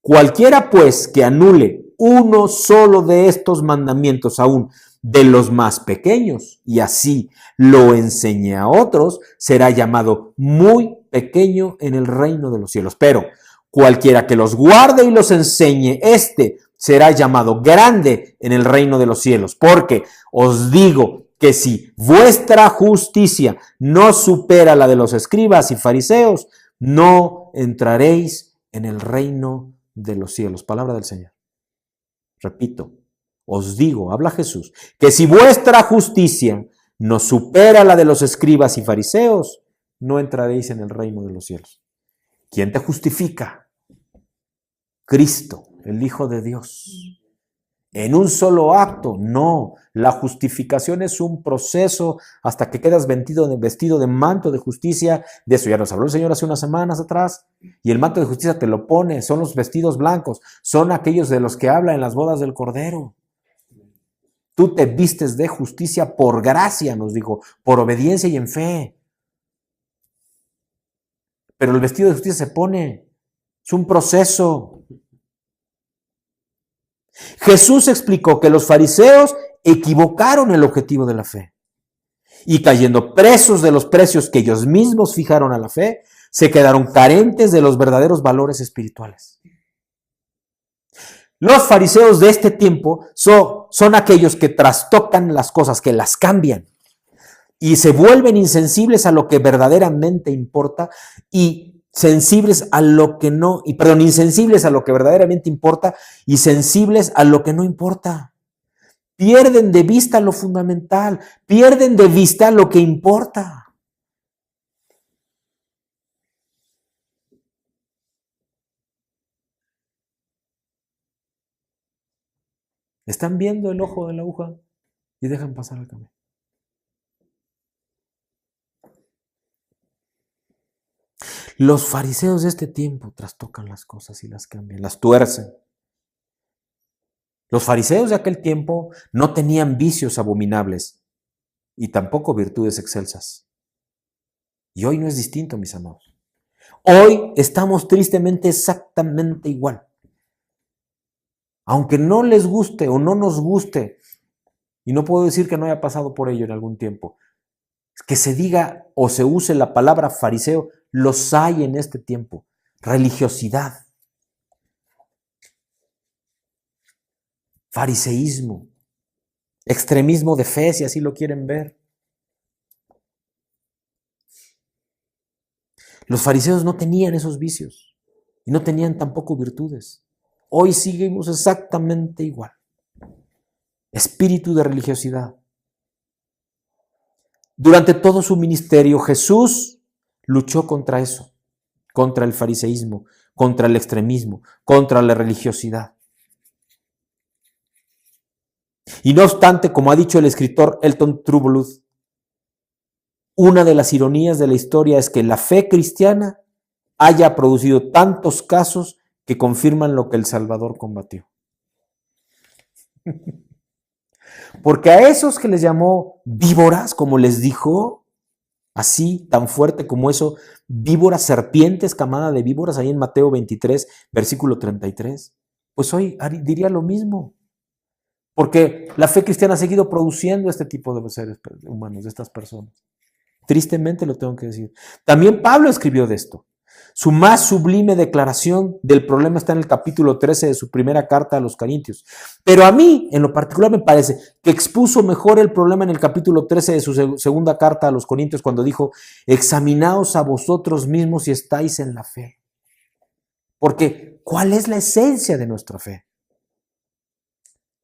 Cualquiera, pues, que anule uno solo de estos mandamientos aún de los más pequeños, y así lo enseñe a otros, será llamado muy pequeño en el reino de los cielos. Pero cualquiera que los guarde y los enseñe, este será llamado grande en el reino de los cielos. Porque os digo que si vuestra justicia no supera la de los escribas y fariseos, no entraréis en el reino de los cielos. Palabra del Señor. Repito, os digo, habla Jesús, que si vuestra justicia no supera la de los escribas y fariseos, no entraréis en el reino de los cielos. ¿Quién te justifica? Cristo, el Hijo de Dios. En un solo acto, no. La justificación es un proceso hasta que quedas vestido de manto de justicia. De eso ya nos habló el Señor hace unas semanas atrás. Y el manto de justicia te lo pone, son los vestidos blancos, son aquellos de los que habla en las bodas del Cordero. Tú te vistes de justicia por gracia, nos dijo, por obediencia y en fe. Pero el vestido de justicia se pone, es un proceso. Jesús explicó que los fariseos equivocaron el objetivo de la fe y cayendo presos de los precios que ellos mismos fijaron a la fe, se quedaron carentes de los verdaderos valores espirituales. Los fariseos de este tiempo son aquellos que trastocan las cosas, que las cambian y se vuelven insensibles a lo que verdaderamente importa y insensibles a lo que verdaderamente importa y sensibles a lo que no importa. Pierden de vista lo fundamental, pierden de vista lo que importa. Están viendo el ojo de la aguja y dejan pasar el camino. Los fariseos de este tiempo trastocan las cosas y las cambian, las tuercen. Los fariseos de aquel tiempo no tenían vicios abominables y tampoco virtudes excelsas. Y hoy no es distinto, mis amados. Hoy estamos tristemente exactamente igual. Aunque no les guste o no nos guste, y no puedo decir que no haya pasado por ello en algún tiempo, que se diga o se use la palabra fariseo, los hay en este tiempo. Religiosidad, fariseísmo, extremismo de fe, si así lo quieren ver. Los fariseos no tenían esos vicios y no tenían tampoco virtudes. Hoy seguimos exactamente igual. Espíritu de religiosidad. Durante todo su ministerio, Jesús luchó contra eso, contra el fariseísmo, contra el extremismo, contra la religiosidad. Y no obstante, como ha dicho el escritor Elton Trueblood, una de las ironías de la historia es que la fe cristiana haya producido tantos casos que confirman lo que el Salvador combatió. Porque a esos que les llamó víboras, como les dijo, así, tan fuerte como eso, víboras, serpientes, camada de víboras, ahí en Mateo 23, versículo 33, pues hoy diría lo mismo. Porque la fe cristiana ha seguido produciendo este tipo de seres humanos, de estas personas. Tristemente lo tengo que decir. También Pablo escribió de esto. Su más sublime declaración del problema está en el capítulo 13 de su primera carta a los Corintios. Pero a mí, en lo particular, me parece que expuso mejor el problema en el capítulo 13 de su segunda carta a los Corintios cuando dijo, examinaos a vosotros mismos si estáis en la fe. Porque, ¿cuál es la esencia de nuestra fe?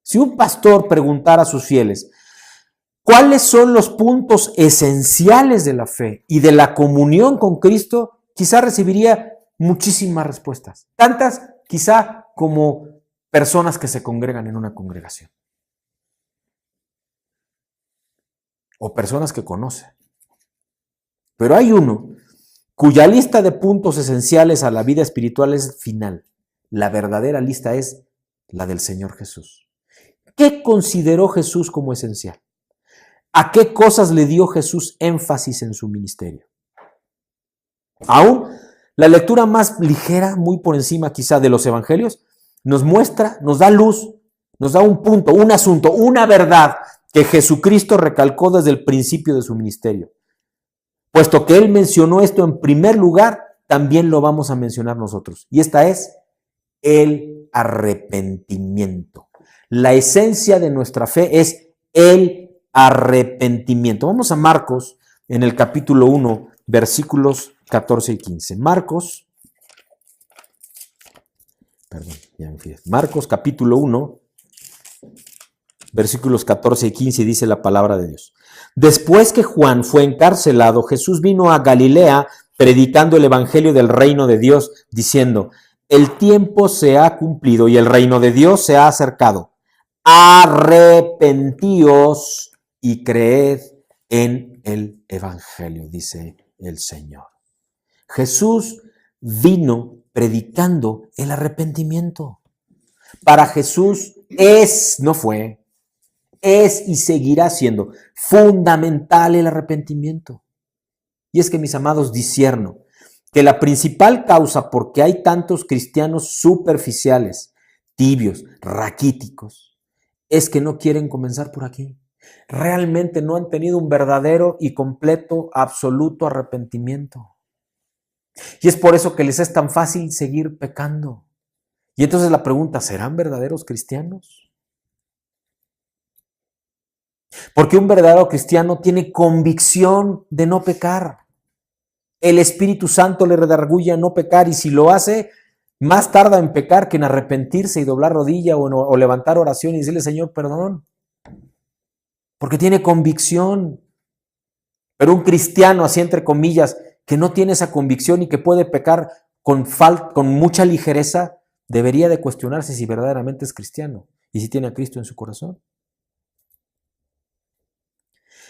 Si un pastor preguntara a sus fieles, ¿cuáles son los puntos esenciales de la fe y de la comunión con Cristo? Quizá recibiría muchísimas respuestas, tantas quizá como personas que se congregan en una congregación o personas que conocen. Pero hay uno cuya lista de puntos esenciales a la vida espiritual es final. La verdadera lista es la del Señor Jesús. ¿Qué consideró Jesús como esencial? ¿A qué cosas le dio Jesús énfasis en su ministerio? Aún la lectura más ligera, muy por encima quizá de los evangelios, nos muestra, nos da luz, nos da un punto, un asunto, una verdad que Jesucristo recalcó desde el principio de su ministerio. Puesto que Él mencionó esto en primer lugar, también lo vamos a mencionar nosotros. Y esta es el arrepentimiento. La esencia de nuestra fe es el arrepentimiento. Vamos a Marcos en el capítulo 1, versículos 14 y 15. Marcos capítulo 1, versículos 14 y 15 dice la palabra de Dios. Después que Juan fue encarcelado, Jesús vino a Galilea predicando el evangelio del reino de Dios, diciendo: el tiempo se ha cumplido y el reino de Dios se ha acercado. Arrepentíos y creed en el evangelio, dice el Señor. Jesús vino predicando el arrepentimiento. Para Jesús es y seguirá siendo fundamental el arrepentimiento. Y es que, mis amados, discierno que la principal causa por qué hay tantos cristianos superficiales, tibios, raquíticos, es que no quieren comenzar por aquí. Realmente no han tenido un verdadero y completo, absoluto arrepentimiento. Y es por eso que les es tan fácil seguir pecando. Y entonces la pregunta, ¿serán verdaderos cristianos? Porque un verdadero cristiano tiene convicción de no pecar. El Espíritu Santo le redarguye a no pecar, y si lo hace, más tarda en pecar que en arrepentirse y doblar rodilla o levantar oración y decirle: Señor, perdón. Porque tiene convicción. Pero un cristiano, así entre comillas, que no tiene esa convicción y que puede pecar con mucha ligereza, debería de cuestionarse si verdaderamente es cristiano y si tiene a Cristo en su corazón.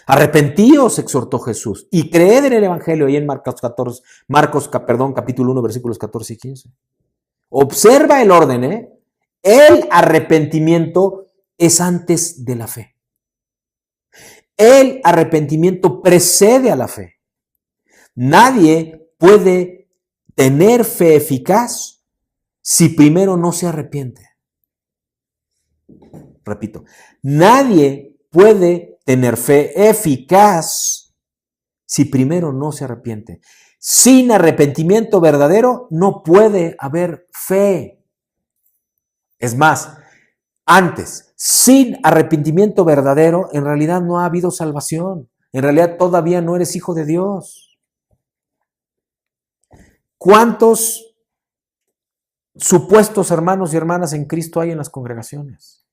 Arrepentíos, exhortó Jesús, y creed en el evangelio, ahí en Marcos, capítulo 1, versículos 14 y 15. Observa el orden, El arrepentimiento es antes de la fe. El arrepentimiento precede a la fe. Nadie puede tener fe eficaz si primero no se arrepiente. Repito, nadie puede tener fe eficaz si primero no se arrepiente. Sin arrepentimiento verdadero no puede haber fe. Es más, antes, sin arrepentimiento verdadero, en realidad no ha habido salvación. En realidad todavía no eres hijo de Dios. ¿Cuántos supuestos hermanos y hermanas en Cristo hay en las congregaciones?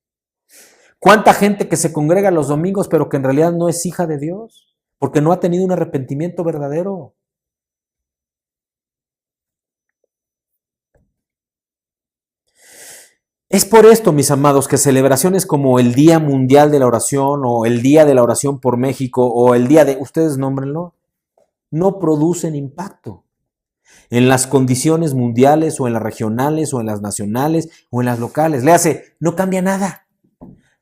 ¿Cuánta gente que se congrega los domingos pero que en realidad no es hija de Dios? Porque no ha tenido un arrepentimiento verdadero. Es por esto, mis amados, que celebraciones como el Día Mundial de la Oración o el Día de la Oración por México o el Día de, ustedes nómbrenlo, no producen impacto en las condiciones mundiales o en las regionales o en las nacionales o en las locales. Léase, no cambia nada.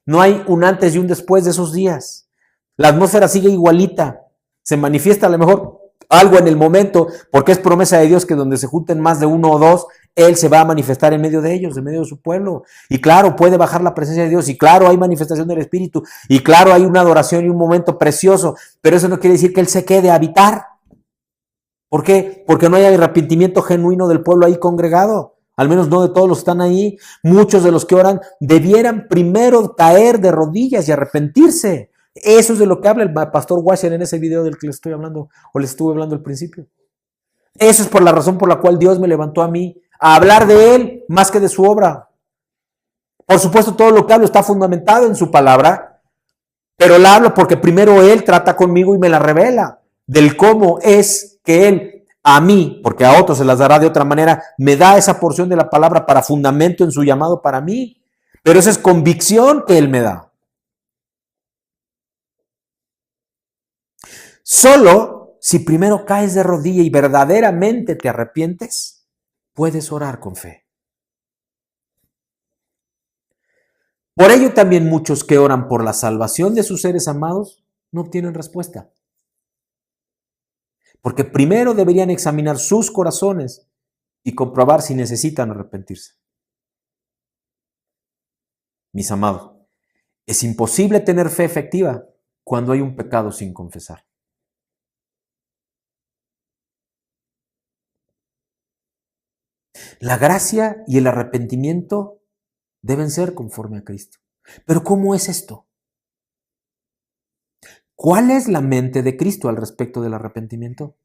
No hay un antes y un después de esos días. La atmósfera sigue igualita. Se manifiesta a lo mejor algo en el momento, porque es promesa de Dios que donde se junten más de uno o dos, Él se va a manifestar en medio de ellos, en medio de su pueblo. Y claro, puede bajar la presencia de Dios, y claro, hay manifestación del Espíritu, y claro, hay una adoración y un momento precioso, pero eso no quiere decir que Él se quede a habitar. ¿Por qué? Porque no hay arrepentimiento genuino del pueblo ahí congregado. Al menos no de todos los que están ahí. Muchos de los que oran debieran primero caer de rodillas y arrepentirse. Eso es de lo que habla el pastor Washer en ese video del que les estoy hablando o les estuve hablando al principio. Eso es por la razón por la cual Dios me levantó a mí a hablar de Él más que de su obra. Por supuesto, todo lo que hablo está fundamentado en su palabra, pero la hablo porque primero Él trata conmigo y me la revela del cómo es que Él a mí, porque a otros se las dará de otra manera, me da esa porción de la palabra para fundamento en su llamado para mí. Pero esa es convicción que Él me da. Solo si primero caes de rodilla y verdaderamente te arrepientes, puedes orar con fe. Por ello también muchos que oran por la salvación de sus seres amados no obtienen respuesta. Porque primero deberían examinar sus corazones y comprobar si necesitan arrepentirse. Mis amados, es imposible tener fe efectiva cuando hay un pecado sin confesar. La gracia y el arrepentimiento deben ser conforme a Cristo. Pero ¿cómo es esto? ¿Cuál es la mente de Cristo al respecto del arrepentimiento?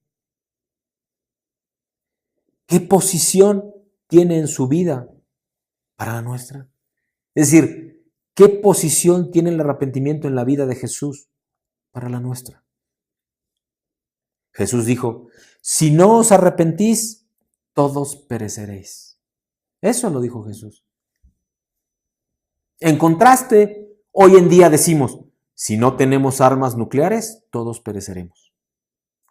¿Qué posición tiene en su vida para la nuestra? Es decir, ¿qué posición tiene el arrepentimiento en la vida de Jesús para la nuestra? Jesús dijo, si no os arrepentís, todos pereceréis. Eso lo dijo Jesús. En contraste, hoy en día decimos, si no tenemos armas nucleares, todos pereceremos.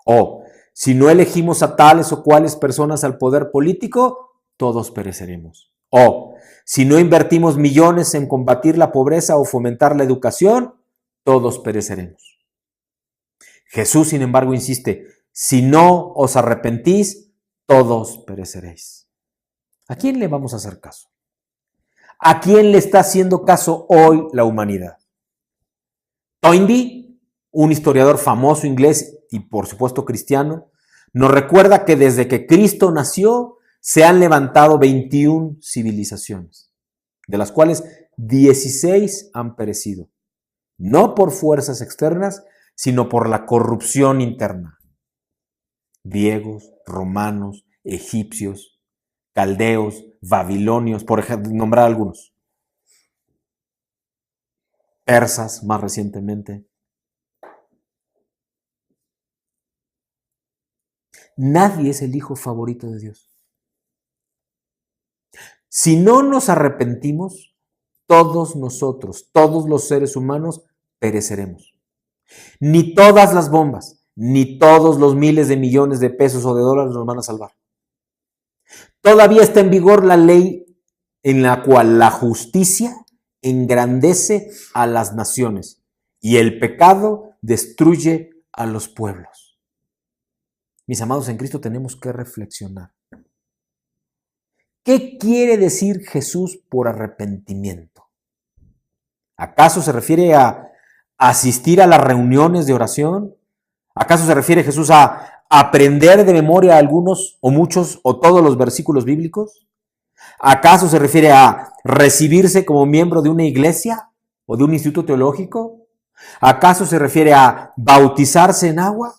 O, si no elegimos a tales o cuales personas al poder político, todos pereceremos. O, si no invertimos millones en combatir la pobreza o fomentar la educación, todos pereceremos. Jesús, sin embargo, insiste, si no os arrepentís, todos pereceréis. ¿A quién le vamos a hacer caso? ¿A quién le está haciendo caso hoy la humanidad? Toynbee, un historiador famoso inglés y por supuesto cristiano, nos recuerda que desde que Cristo nació se han levantado 21 civilizaciones, de las cuales 16 han perecido, no por fuerzas externas, sino por la corrupción interna. Griegos, romanos, egipcios, caldeos, babilonios, por ejemplo, nombrar algunos. Persas, más recientemente. Nadie es el hijo favorito de Dios. Si no nos arrepentimos, todos nosotros, todos los seres humanos, pereceremos. Ni todas las bombas, ni todos los miles de millones de pesos o de dólares nos van a salvar. Todavía está en vigor la ley en la cual la justicia engrandece a las naciones y el pecado destruye a los pueblos. Mis amados, en Cristo tenemos que reflexionar. ¿Qué quiere decir Jesús por arrepentimiento? ¿Acaso se refiere a asistir a las reuniones de oración? ¿Acaso se refiere Jesús a aprender de memoria algunos o muchos o todos los versículos bíblicos? ¿Acaso se refiere a recibirse como miembro de una iglesia o de un instituto teológico? ¿Acaso se refiere a bautizarse en agua?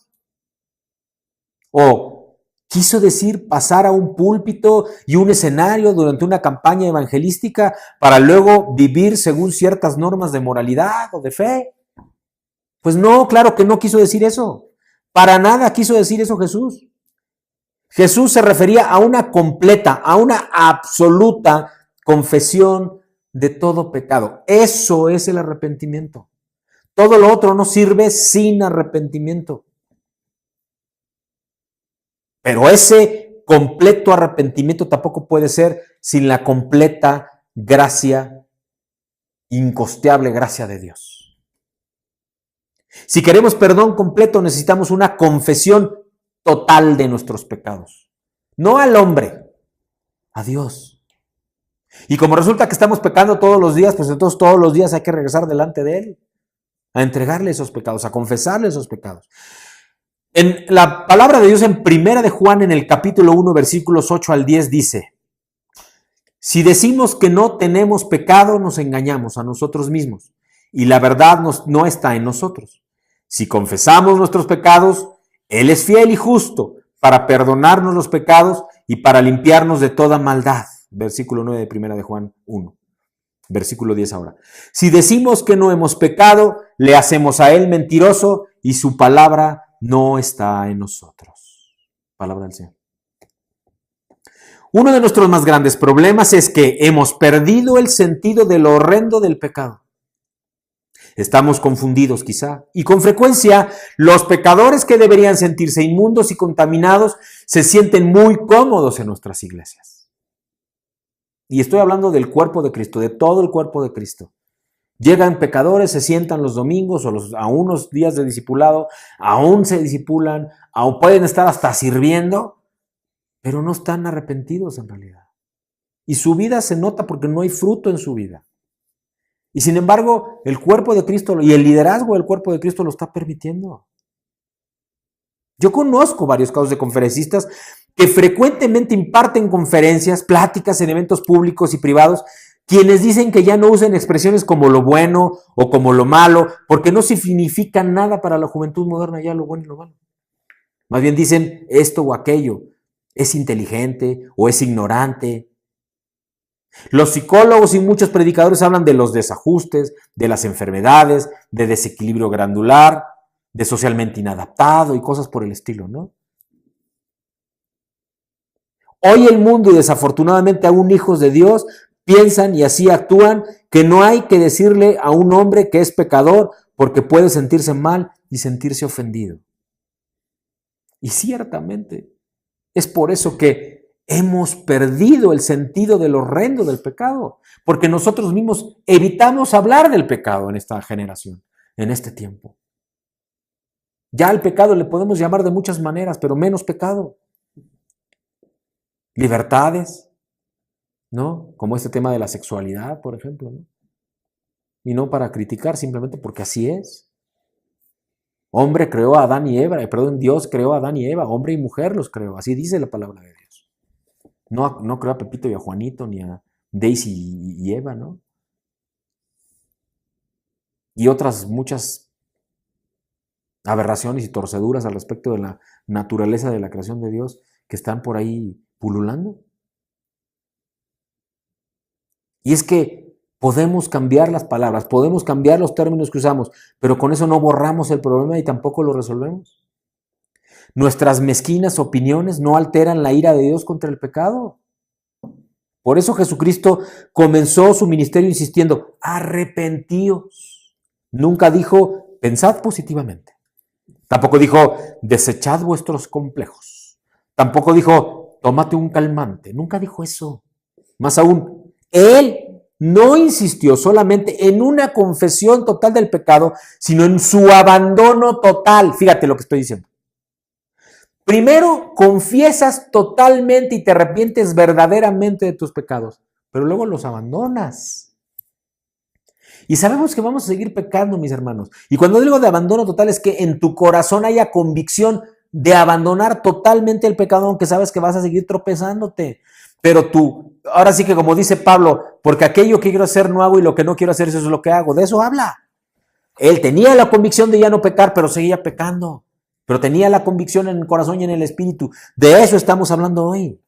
¿O quiso decir pasar a un púlpito y un escenario durante una campaña evangelística para luego vivir según ciertas normas de moralidad o de fe? Pues no, claro que no quiso decir eso. Para nada quiso decir eso Jesús. Jesús se refería a una completa, a una absoluta confesión de todo pecado. Eso es el arrepentimiento. Todo lo otro no sirve sin arrepentimiento. Pero ese completo arrepentimiento tampoco puede ser sin la completa gracia, incosteable gracia de Dios. Si queremos perdón completo, necesitamos una confesión total de nuestros pecados. No al hombre, a Dios. Y como resulta que estamos pecando todos los días, pues entonces todos los días hay que regresar delante de Él, a entregarle esos pecados, a confesarle esos pecados. En la palabra de Dios en Primera de Juan, en el capítulo 1, versículos 8 al 10, dice: si decimos que no tenemos pecado, nos engañamos a nosotros mismos, y la verdad no está en nosotros. Si confesamos nuestros pecados, Él es fiel y justo para perdonarnos los pecados y para limpiarnos de toda maldad. Versículo 9 de Primera de Juan 1. Versículo 10 ahora. Si decimos que no hemos pecado, le hacemos a Él mentiroso y su palabra no está en nosotros. Palabra del Señor. Uno de nuestros más grandes problemas es que hemos perdido el sentido de lo horrendo del pecado. Estamos confundidos quizá, y con frecuencia los pecadores que deberían sentirse inmundos y contaminados se sienten muy cómodos en nuestras iglesias. Y estoy hablando del cuerpo de Cristo, de todo el cuerpo de Cristo. Llegan pecadores, se sientan los domingos o a unos días de discipulado, aún se discipulan, aún pueden estar hasta sirviendo, pero no están arrepentidos en realidad. Y su vida se nota porque no hay fruto en su vida. Y sin embargo, el cuerpo de Cristo y el liderazgo del cuerpo de Cristo lo está permitiendo. Yo conozco varios casos de conferencistas que frecuentemente imparten conferencias, pláticas en eventos públicos y privados, quienes dicen que ya no usen expresiones como lo bueno o como lo malo, porque no significan nada para la juventud moderna ya lo bueno y lo malo. Más bien dicen esto o aquello, es inteligente o es ignorante. Los psicólogos y muchos predicadores hablan de los desajustes, de las enfermedades, de desequilibrio glandular, de socialmente inadaptado y cosas por el estilo, ¿no? Hoy el mundo y desafortunadamente aún hijos de Dios piensan y así actúan que no hay que decirle a un hombre que es pecador porque puede sentirse mal y sentirse ofendido. Y ciertamente es por eso que hemos perdido el sentido del horrendo del pecado, porque nosotros mismos evitamos hablar del pecado en esta generación, en este tiempo. Ya al pecado le podemos llamar de muchas maneras, pero menos pecado. Libertades, ¿no? Como este tema de la sexualidad, por ejemplo, ¿no? Y no para criticar, simplemente porque así es. Hombre creó a Adán y Eva, Dios creó a Adán y Eva, hombre y mujer los creó, así dice la palabra de Dios. No creó a Pepito y a Juanito, ni a Daisy y Eva, ¿no? Y otras muchas aberraciones y torceduras al respecto de la naturaleza de la creación de Dios que están por ahí pululando. Y es que podemos cambiar las palabras, podemos cambiar los términos que usamos, pero con eso no borramos el problema y tampoco lo resolvemos. Nuestras mezquinas opiniones no alteran la ira de Dios contra el pecado. Por eso Jesucristo comenzó su ministerio insistiendo, arrepentíos. Nunca dijo, pensad positivamente. Tampoco dijo, desechad vuestros complejos. Tampoco dijo, tómate un calmante. Nunca dijo eso. Más aún, Él no insistió solamente en una confesión total del pecado, sino en su abandono total. Fíjate lo que estoy diciendo. Primero confiesas totalmente y te arrepientes verdaderamente de tus pecados, pero luego los abandonas. Y sabemos que vamos a seguir pecando, mis hermanos. Y cuando digo de abandono total es que en tu corazón haya convicción de abandonar totalmente el pecado, aunque sabes que vas a seguir tropezándote. Pero tú, ahora sí que como dice Pablo, porque aquello que quiero hacer no hago y lo que no quiero hacer eso es lo que hago. De eso habla. Él tenía la convicción de ya no pecar, pero seguía pecando. Pero tenía la convicción en el corazón y en el espíritu. De eso estamos hablando hoy.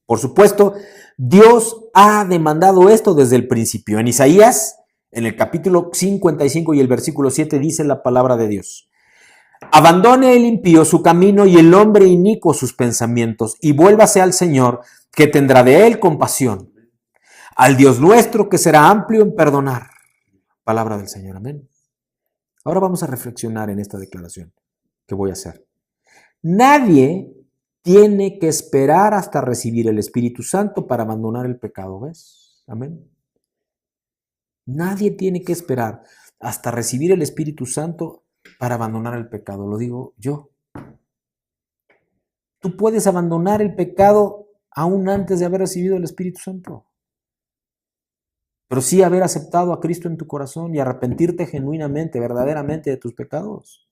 Por supuesto, Dios ha demandado esto desde el principio. En Isaías, en el capítulo 55 y el versículo 7, dice la palabra de Dios. Abandone el impío su camino y el hombre inicuo sus pensamientos, y vuélvase al Señor, que tendrá de él compasión. Al Dios nuestro, que será amplio en perdonar. Palabra del Señor, amén. Ahora vamos a reflexionar en esta declaración que voy a hacer. Nadie tiene que esperar hasta recibir el Espíritu Santo para abandonar el pecado, ¿ves? Amén. Nadie tiene que esperar hasta recibir el Espíritu Santo para abandonar el pecado, lo digo yo. Tú puedes abandonar el pecado aún antes de haber recibido el Espíritu Santo. Pero sí haber aceptado a Cristo en tu corazón y arrepentirte genuinamente, verdaderamente de tus pecados.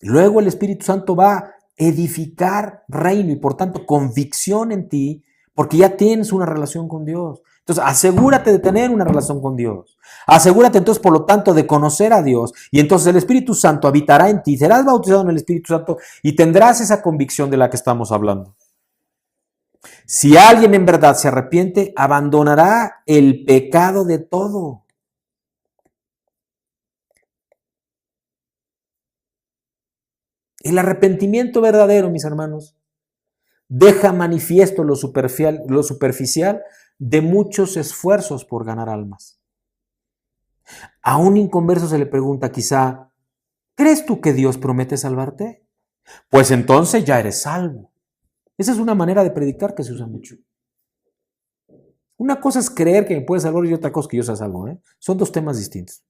Luego el Espíritu Santo va a edificar reino y por tanto convicción en ti, porque ya tienes una relación con Dios. Entonces asegúrate de tener una relación con Dios. Asegúrate entonces por lo tanto de conocer a Dios y entonces el Espíritu Santo habitará en ti. Serás bautizado en el Espíritu Santo y tendrás esa convicción de la que estamos hablando. Si alguien en verdad se arrepiente, abandonará el pecado de todo. El arrepentimiento verdadero, mis hermanos, deja manifiesto lo superficial de muchos esfuerzos por ganar almas. A un inconverso se le pregunta quizá, ¿crees tú que Dios promete salvarte? Pues entonces ya eres salvo. Esa es una manera de predicar que se usa mucho. Una cosa es creer que me puede salvar y otra cosa es que yo sea salvo, ¿eh? Son dos temas distintos.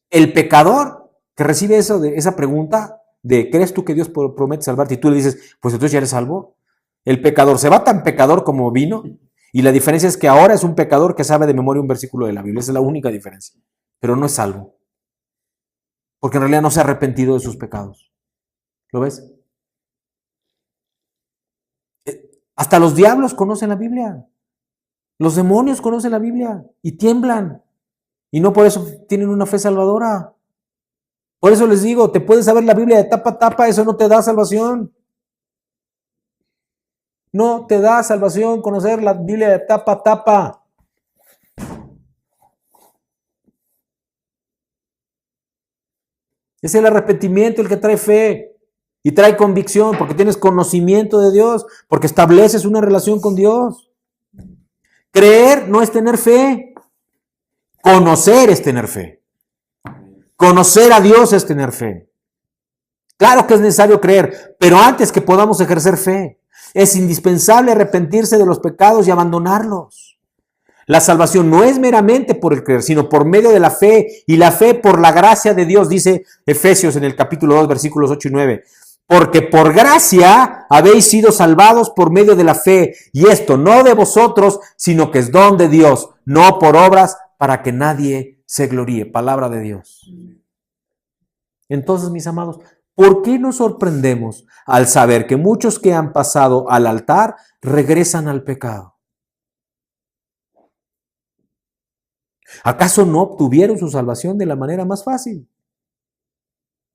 El pecador que recibe esa pregunta de ¿crees tú que Dios promete salvarte? Y tú le dices, pues entonces ya eres salvo. El pecador se va tan pecador como vino Y la diferencia es que ahora es un pecador que sabe de memoria un versículo de la Biblia. Esa es la única diferencia. Pero no es salvo. Porque en realidad no se ha arrepentido de sus pecados. ¿Lo ves? Hasta los diablos conocen la Biblia. Los demonios conocen la Biblia y tiemblan. Y no por eso tienen una fe salvadora. Por eso les digo, te puedes saber la Biblia de tapa a tapa, eso no te da salvación. No te da salvación conocer la Biblia de tapa a tapa. Es el arrepentimiento el que trae fe y trae convicción, porque tienes conocimiento de Dios, porque estableces una relación con Dios. Creer no es tener fe. Conocer es tener fe. Conocer a Dios es tener fe. Claro que es necesario creer, pero antes que podamos ejercer fe, es indispensable arrepentirse de los pecados y abandonarlos. La salvación no es meramente por el creer, sino por medio de la fe, y la fe por la gracia de Dios, dice Efesios en el capítulo 2, versículos 8 y 9. Porque por gracia habéis sido salvados por medio de la fe, y esto no de vosotros, sino que es don de Dios, no por obras, para que nadie se gloríe. Palabra de Dios. Entonces, mis amados, ¿por qué nos sorprendemos al saber que muchos que han pasado al altar regresan al pecado? ¿Acaso no obtuvieron su salvación de la manera más fácil?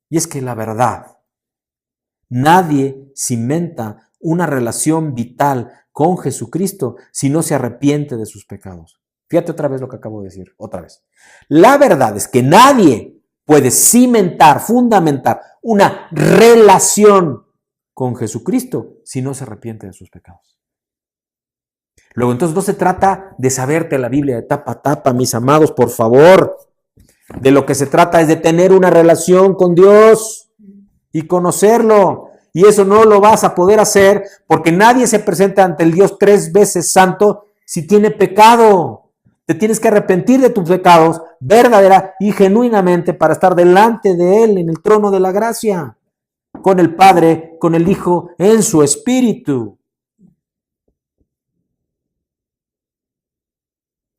Y es que la verdad, nadie cimenta una relación vital con Jesucristo si no se arrepiente de sus pecados. Fíjate otra vez lo que acabo de decir, otra vez. La verdad es que nadie puede cimentar, fundamentar una relación con Jesucristo si no se arrepiente de sus pecados. Luego, entonces, no se trata de saberte la Biblia de tapa a tapa, mis amados, por favor. De lo que se trata es de tener una relación con Dios y conocerlo. Y eso no lo vas a poder hacer porque nadie se presenta ante el Dios 3 veces santo si tiene pecado. Te tienes que arrepentir de tus pecados verdadera y genuinamente para estar delante de Él en el trono de la gracia, con el Padre, con el Hijo, en su Espíritu.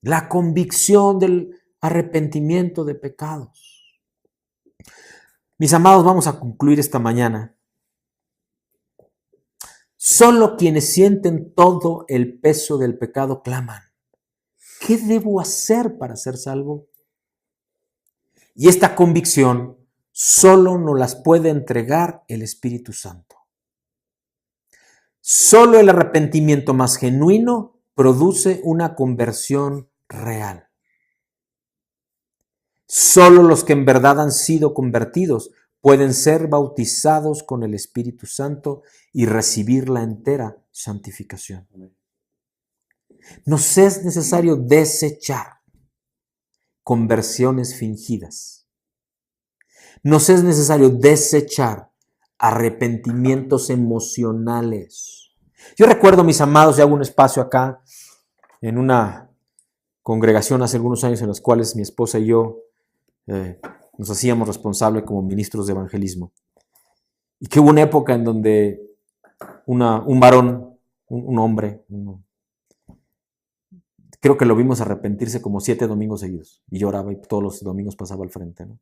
La convicción del arrepentimiento de pecados. Mis amados, vamos a concluir esta mañana. Solo quienes sienten todo el peso del pecado claman: ¿qué debo hacer para ser salvo? Y esta convicción solo nos las puede entregar el Espíritu Santo. Solo el arrepentimiento más genuino produce una conversión real. Solo los que en verdad han sido convertidos pueden ser bautizados con el Espíritu Santo y recibir la entera santificación. Nos es necesario desechar conversiones fingidas. Nos es necesario desechar arrepentimientos emocionales. Yo recuerdo, mis amados, y hago un espacio acá en una congregación hace algunos años en las cuales mi esposa y yo nos hacíamos responsables como ministros de evangelismo. Y que hubo una época en donde un varón, un hombre, creo que lo vimos arrepentirse como 7 domingos seguidos. Y lloraba y todos los domingos pasaba al frente, ¿no?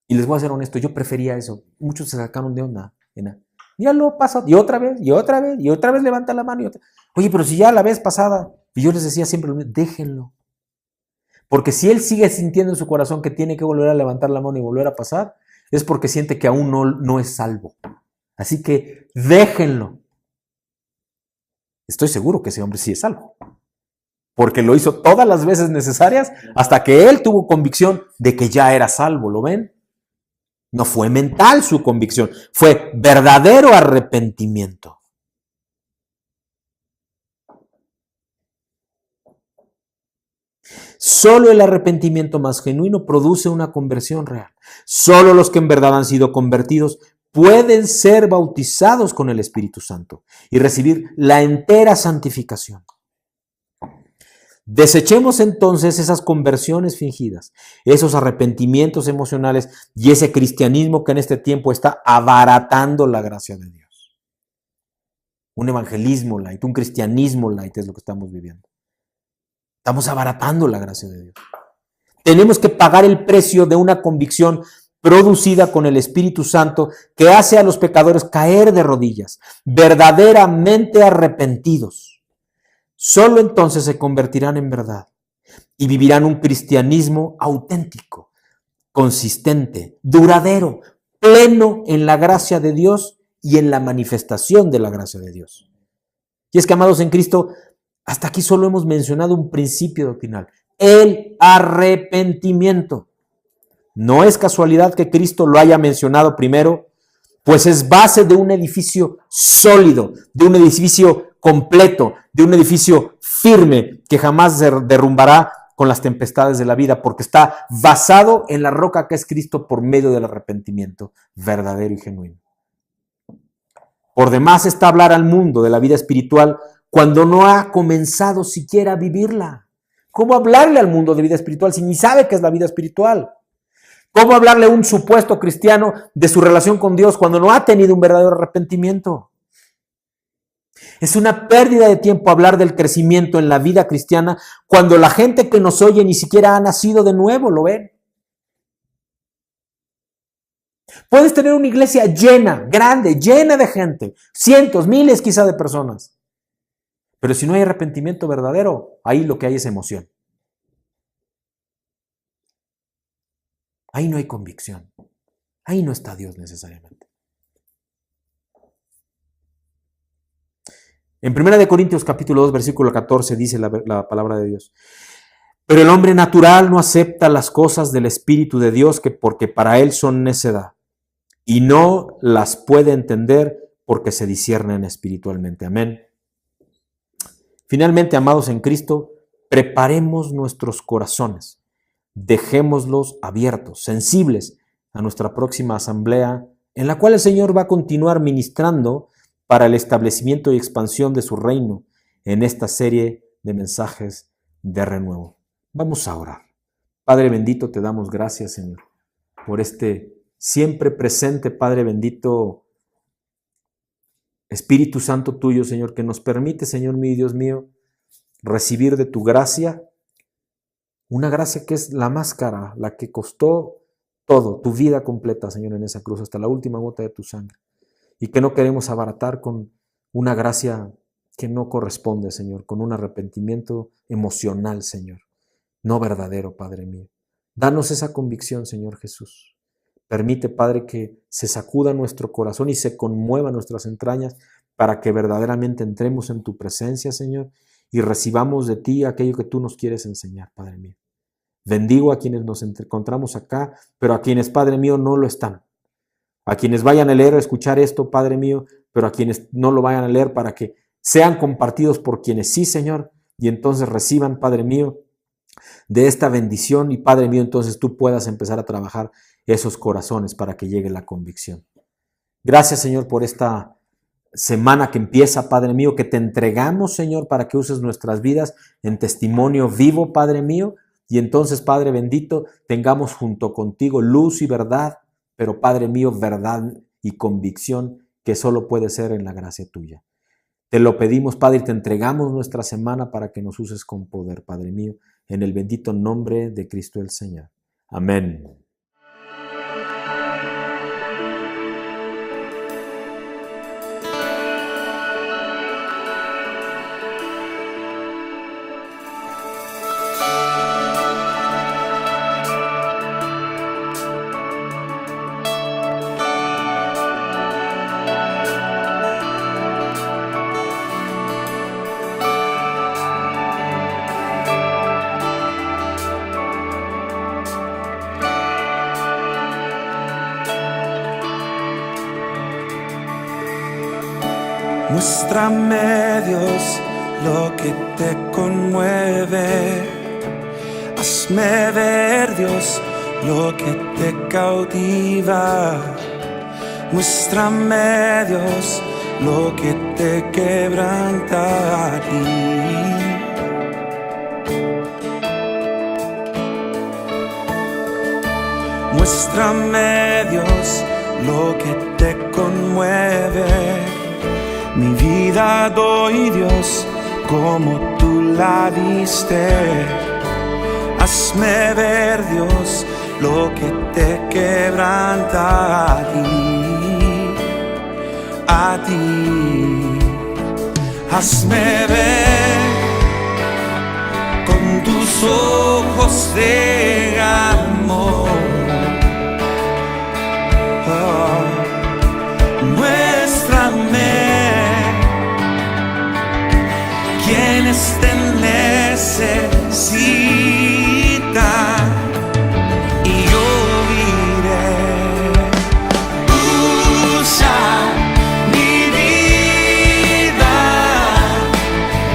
Y les voy a ser honesto, yo prefería eso. Muchos se sacaron de onda. Míralo, pasa, y otra vez, y otra vez, y otra vez levanta la mano. Y otra. Oye, pero si ya la vez pasada. Y yo les decía siempre lo mismo: déjenlo. Porque si él sigue sintiendo en su corazón que tiene que volver a levantar la mano y volver a pasar, es porque siente que aún no es salvo. Así que déjenlo. Estoy seguro que ese hombre sí es salvo. Porque lo hizo todas las veces necesarias hasta que él tuvo convicción de que ya era salvo. ¿Lo ven? No fue mental su convicción, fue verdadero arrepentimiento. Solo el arrepentimiento más genuino produce una conversión real. Solo los que en verdad han sido convertidos pueden ser bautizados con el Espíritu Santo y recibir la entera santificación. Desechemos entonces esas conversiones fingidas, esos arrepentimientos emocionales y ese cristianismo que en este tiempo está abaratando la gracia de Dios. un evangelismo light, un cristianismo light es lo que estamos viviendo. Estamos abaratando la gracia de Dios. Tenemos que pagar el precio de una convicción producida con el Espíritu Santo que hace a los pecadores caer de rodillas, verdaderamente arrepentidos. Solo entonces se convertirán en verdad y vivirán un cristianismo auténtico, consistente, duradero, pleno en la gracia de Dios y en la manifestación de la gracia de Dios. Y es que, amados en Cristo, hasta aquí solo hemos mencionado un principio doctrinal, el arrepentimiento. No es casualidad que Cristo lo haya mencionado primero, pues es base de un edificio sólido, de un edificio completo, de un edificio firme que jamás se derrumbará con las tempestades de la vida, porque está basado en la roca que es Cristo por medio del arrepentimiento verdadero y genuino. Por demás está hablar al mundo de la vida espiritual cuando no ha comenzado siquiera a vivirla. ¿Cómo hablarle al mundo de vida espiritual si ni sabe qué es la vida espiritual? ¿Cómo hablarle a un supuesto cristiano de su relación con Dios cuando no ha tenido un verdadero arrepentimiento? Es una pérdida de tiempo hablar del crecimiento en la vida cristiana cuando la gente que nos oye ni siquiera ha nacido de nuevo, ¿lo ven? Puedes tener una iglesia llena, grande, llena de gente, cientos, miles quizá de personas. Pero si no hay arrepentimiento verdadero, ahí lo que hay es emoción. Ahí no hay convicción. Ahí no está Dios necesariamente. En 1 Corintios capítulo 2, versículo 14 dice la palabra de Dios. Pero el hombre natural no acepta las cosas del Espíritu de Dios porque para él son necedad y no las puede entender porque se disciernen espiritualmente. Amén. Finalmente, amados en Cristo, preparemos nuestros corazones. Dejémoslos abiertos, sensibles a nuestra próxima asamblea, en la cual el Señor va a continuar ministrando para el establecimiento y expansión de su reino en esta serie de mensajes de renuevo. Vamos a orar. Padre bendito, te damos gracias, Señor, por este siempre presente, Padre bendito, Espíritu Santo tuyo, Señor, que nos permite, Señor mío y Dios mío, recibir de tu gracia, una gracia que es la más cara, la que costó todo, tu vida completa, Señor, en esa cruz, hasta la última gota de tu sangre. Y que no queremos abaratar con una gracia que no corresponde, Señor, con un arrepentimiento emocional, Señor, no verdadero, Padre mío. Danos esa convicción, Señor Jesús. Permite, Padre, que se sacuda nuestro corazón y se conmueva nuestras entrañas para que verdaderamente entremos en tu presencia, Señor, y recibamos de ti aquello que tú nos quieres enseñar, Padre mío. Bendigo a quienes nos encontramos acá, pero a quienes, Padre mío, no lo están. A quienes vayan a leer o escuchar esto, Padre mío, pero a quienes no lo vayan a leer para que sean compartidos por quienes sí, Señor, y entonces reciban, Padre mío, de esta bendición y, Padre mío, entonces tú puedas empezar a trabajar esos corazones para que llegue la convicción. Gracias, Señor, por esta semana que empieza, Padre mío, que te entregamos, Señor, para que uses nuestras vidas en testimonio vivo, Padre mío, y entonces, Padre bendito, tengamos junto contigo luz y verdad, pero, Padre mío, verdad y convicción que solo puede ser en la gracia tuya. Te lo pedimos, Padre, y te entregamos nuestra semana para que nos uses con poder, Padre mío, en el bendito nombre de Cristo el Señor. Amén. Muéstrame, Dios, lo que te conmueve. Hazme ver, Dios, lo que te cautiva. Muéstrame, Dios, lo que te quebranta a ti. Muéstrame, Dios, lo que te conmueve. Mi vida doy, Dios, como tú la diste. Hazme ver, Dios, lo que te quebranta a ti. Hazme ver con tus ojos de amor. Muéstrame quién te necesita y yo iré. Usa mi vida,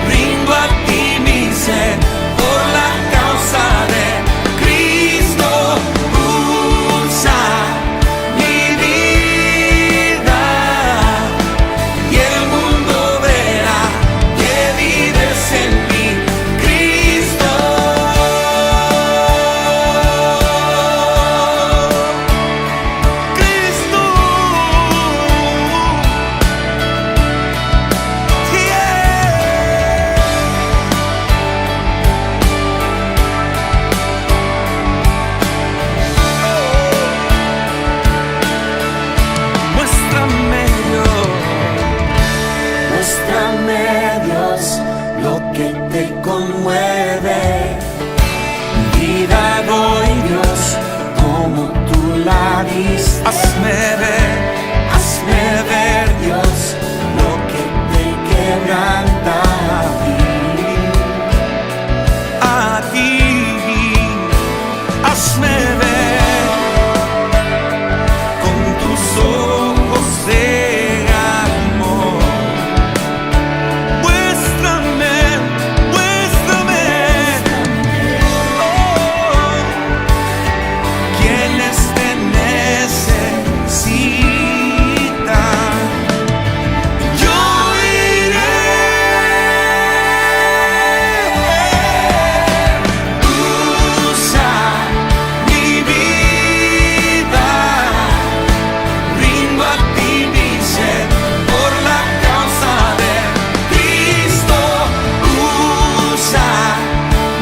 rindo a ti mi ser por la causa de Cristo. Usa mi vida y el mundo verá que vives en mí, Cristo. Cristo. Muéstrame, Dios, lo que te conmueve. Vida doy, Dios, como tú la diste. Hazme ver, Dios, lo que te quebranta a ti. Hazme ver con tus ojos de amor. Muéstrame, quienes te necesitan. Yo iré. Usa mi vida, rindo a ti mi ser por la causa de Cristo. Usa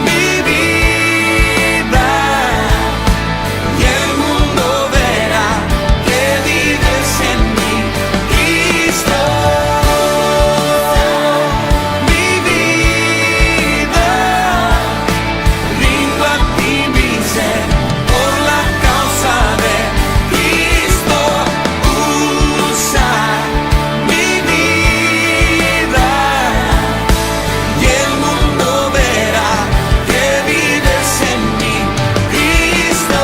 mi vida y el mundo verá que vives en mí, Cristo. Mi vida, rindo a ti mi ser por la causa de Cristo. Usa mi vida y el mundo verá que vives en mí, Cristo.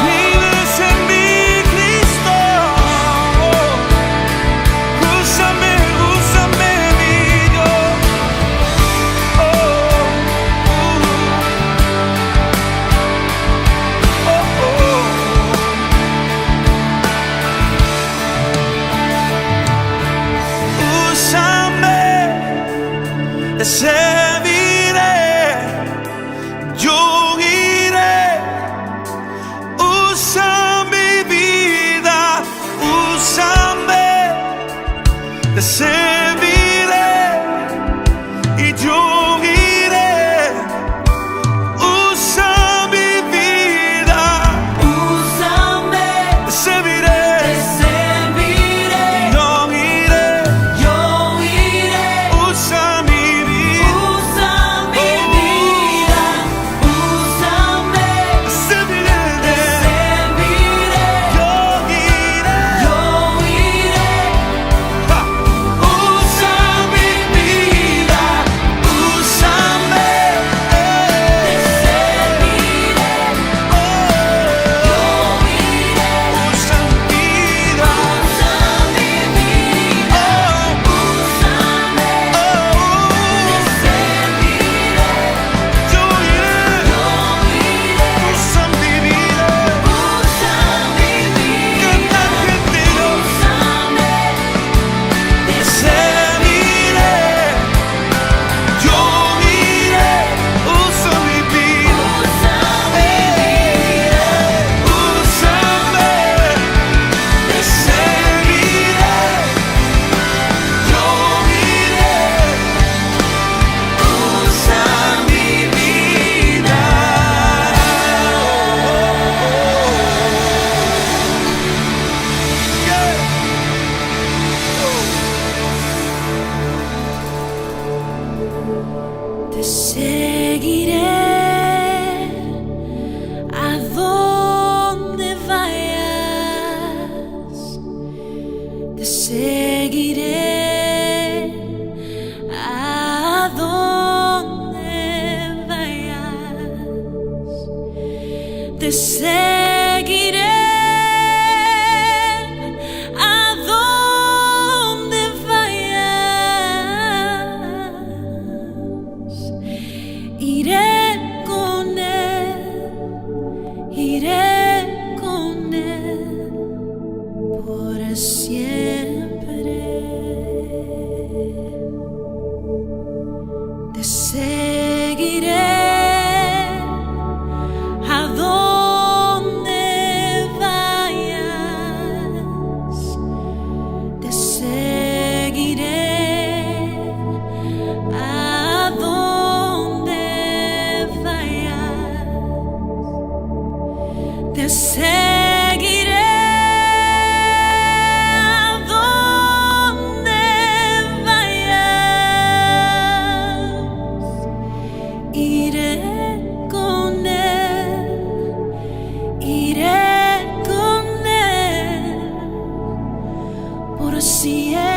Vives en mí, Cristo. Úsame, mi Dios. Úsame, te serviré, yo iré. Usa mi vida, úsame, te serviré y yo iré. Usa mi vida, úsame, te serviré, yo iré. Usa mi vida, úsame, te serviré, yo iré. te seguiré a donde vayas, te seguiré a donde vayas, te seguiré a donde vayas. Iré con él por siempre. Te seguiré a donde vayas, te seguiré a donde vayas, te seguiré a donde vayas. Iré con él por siempre.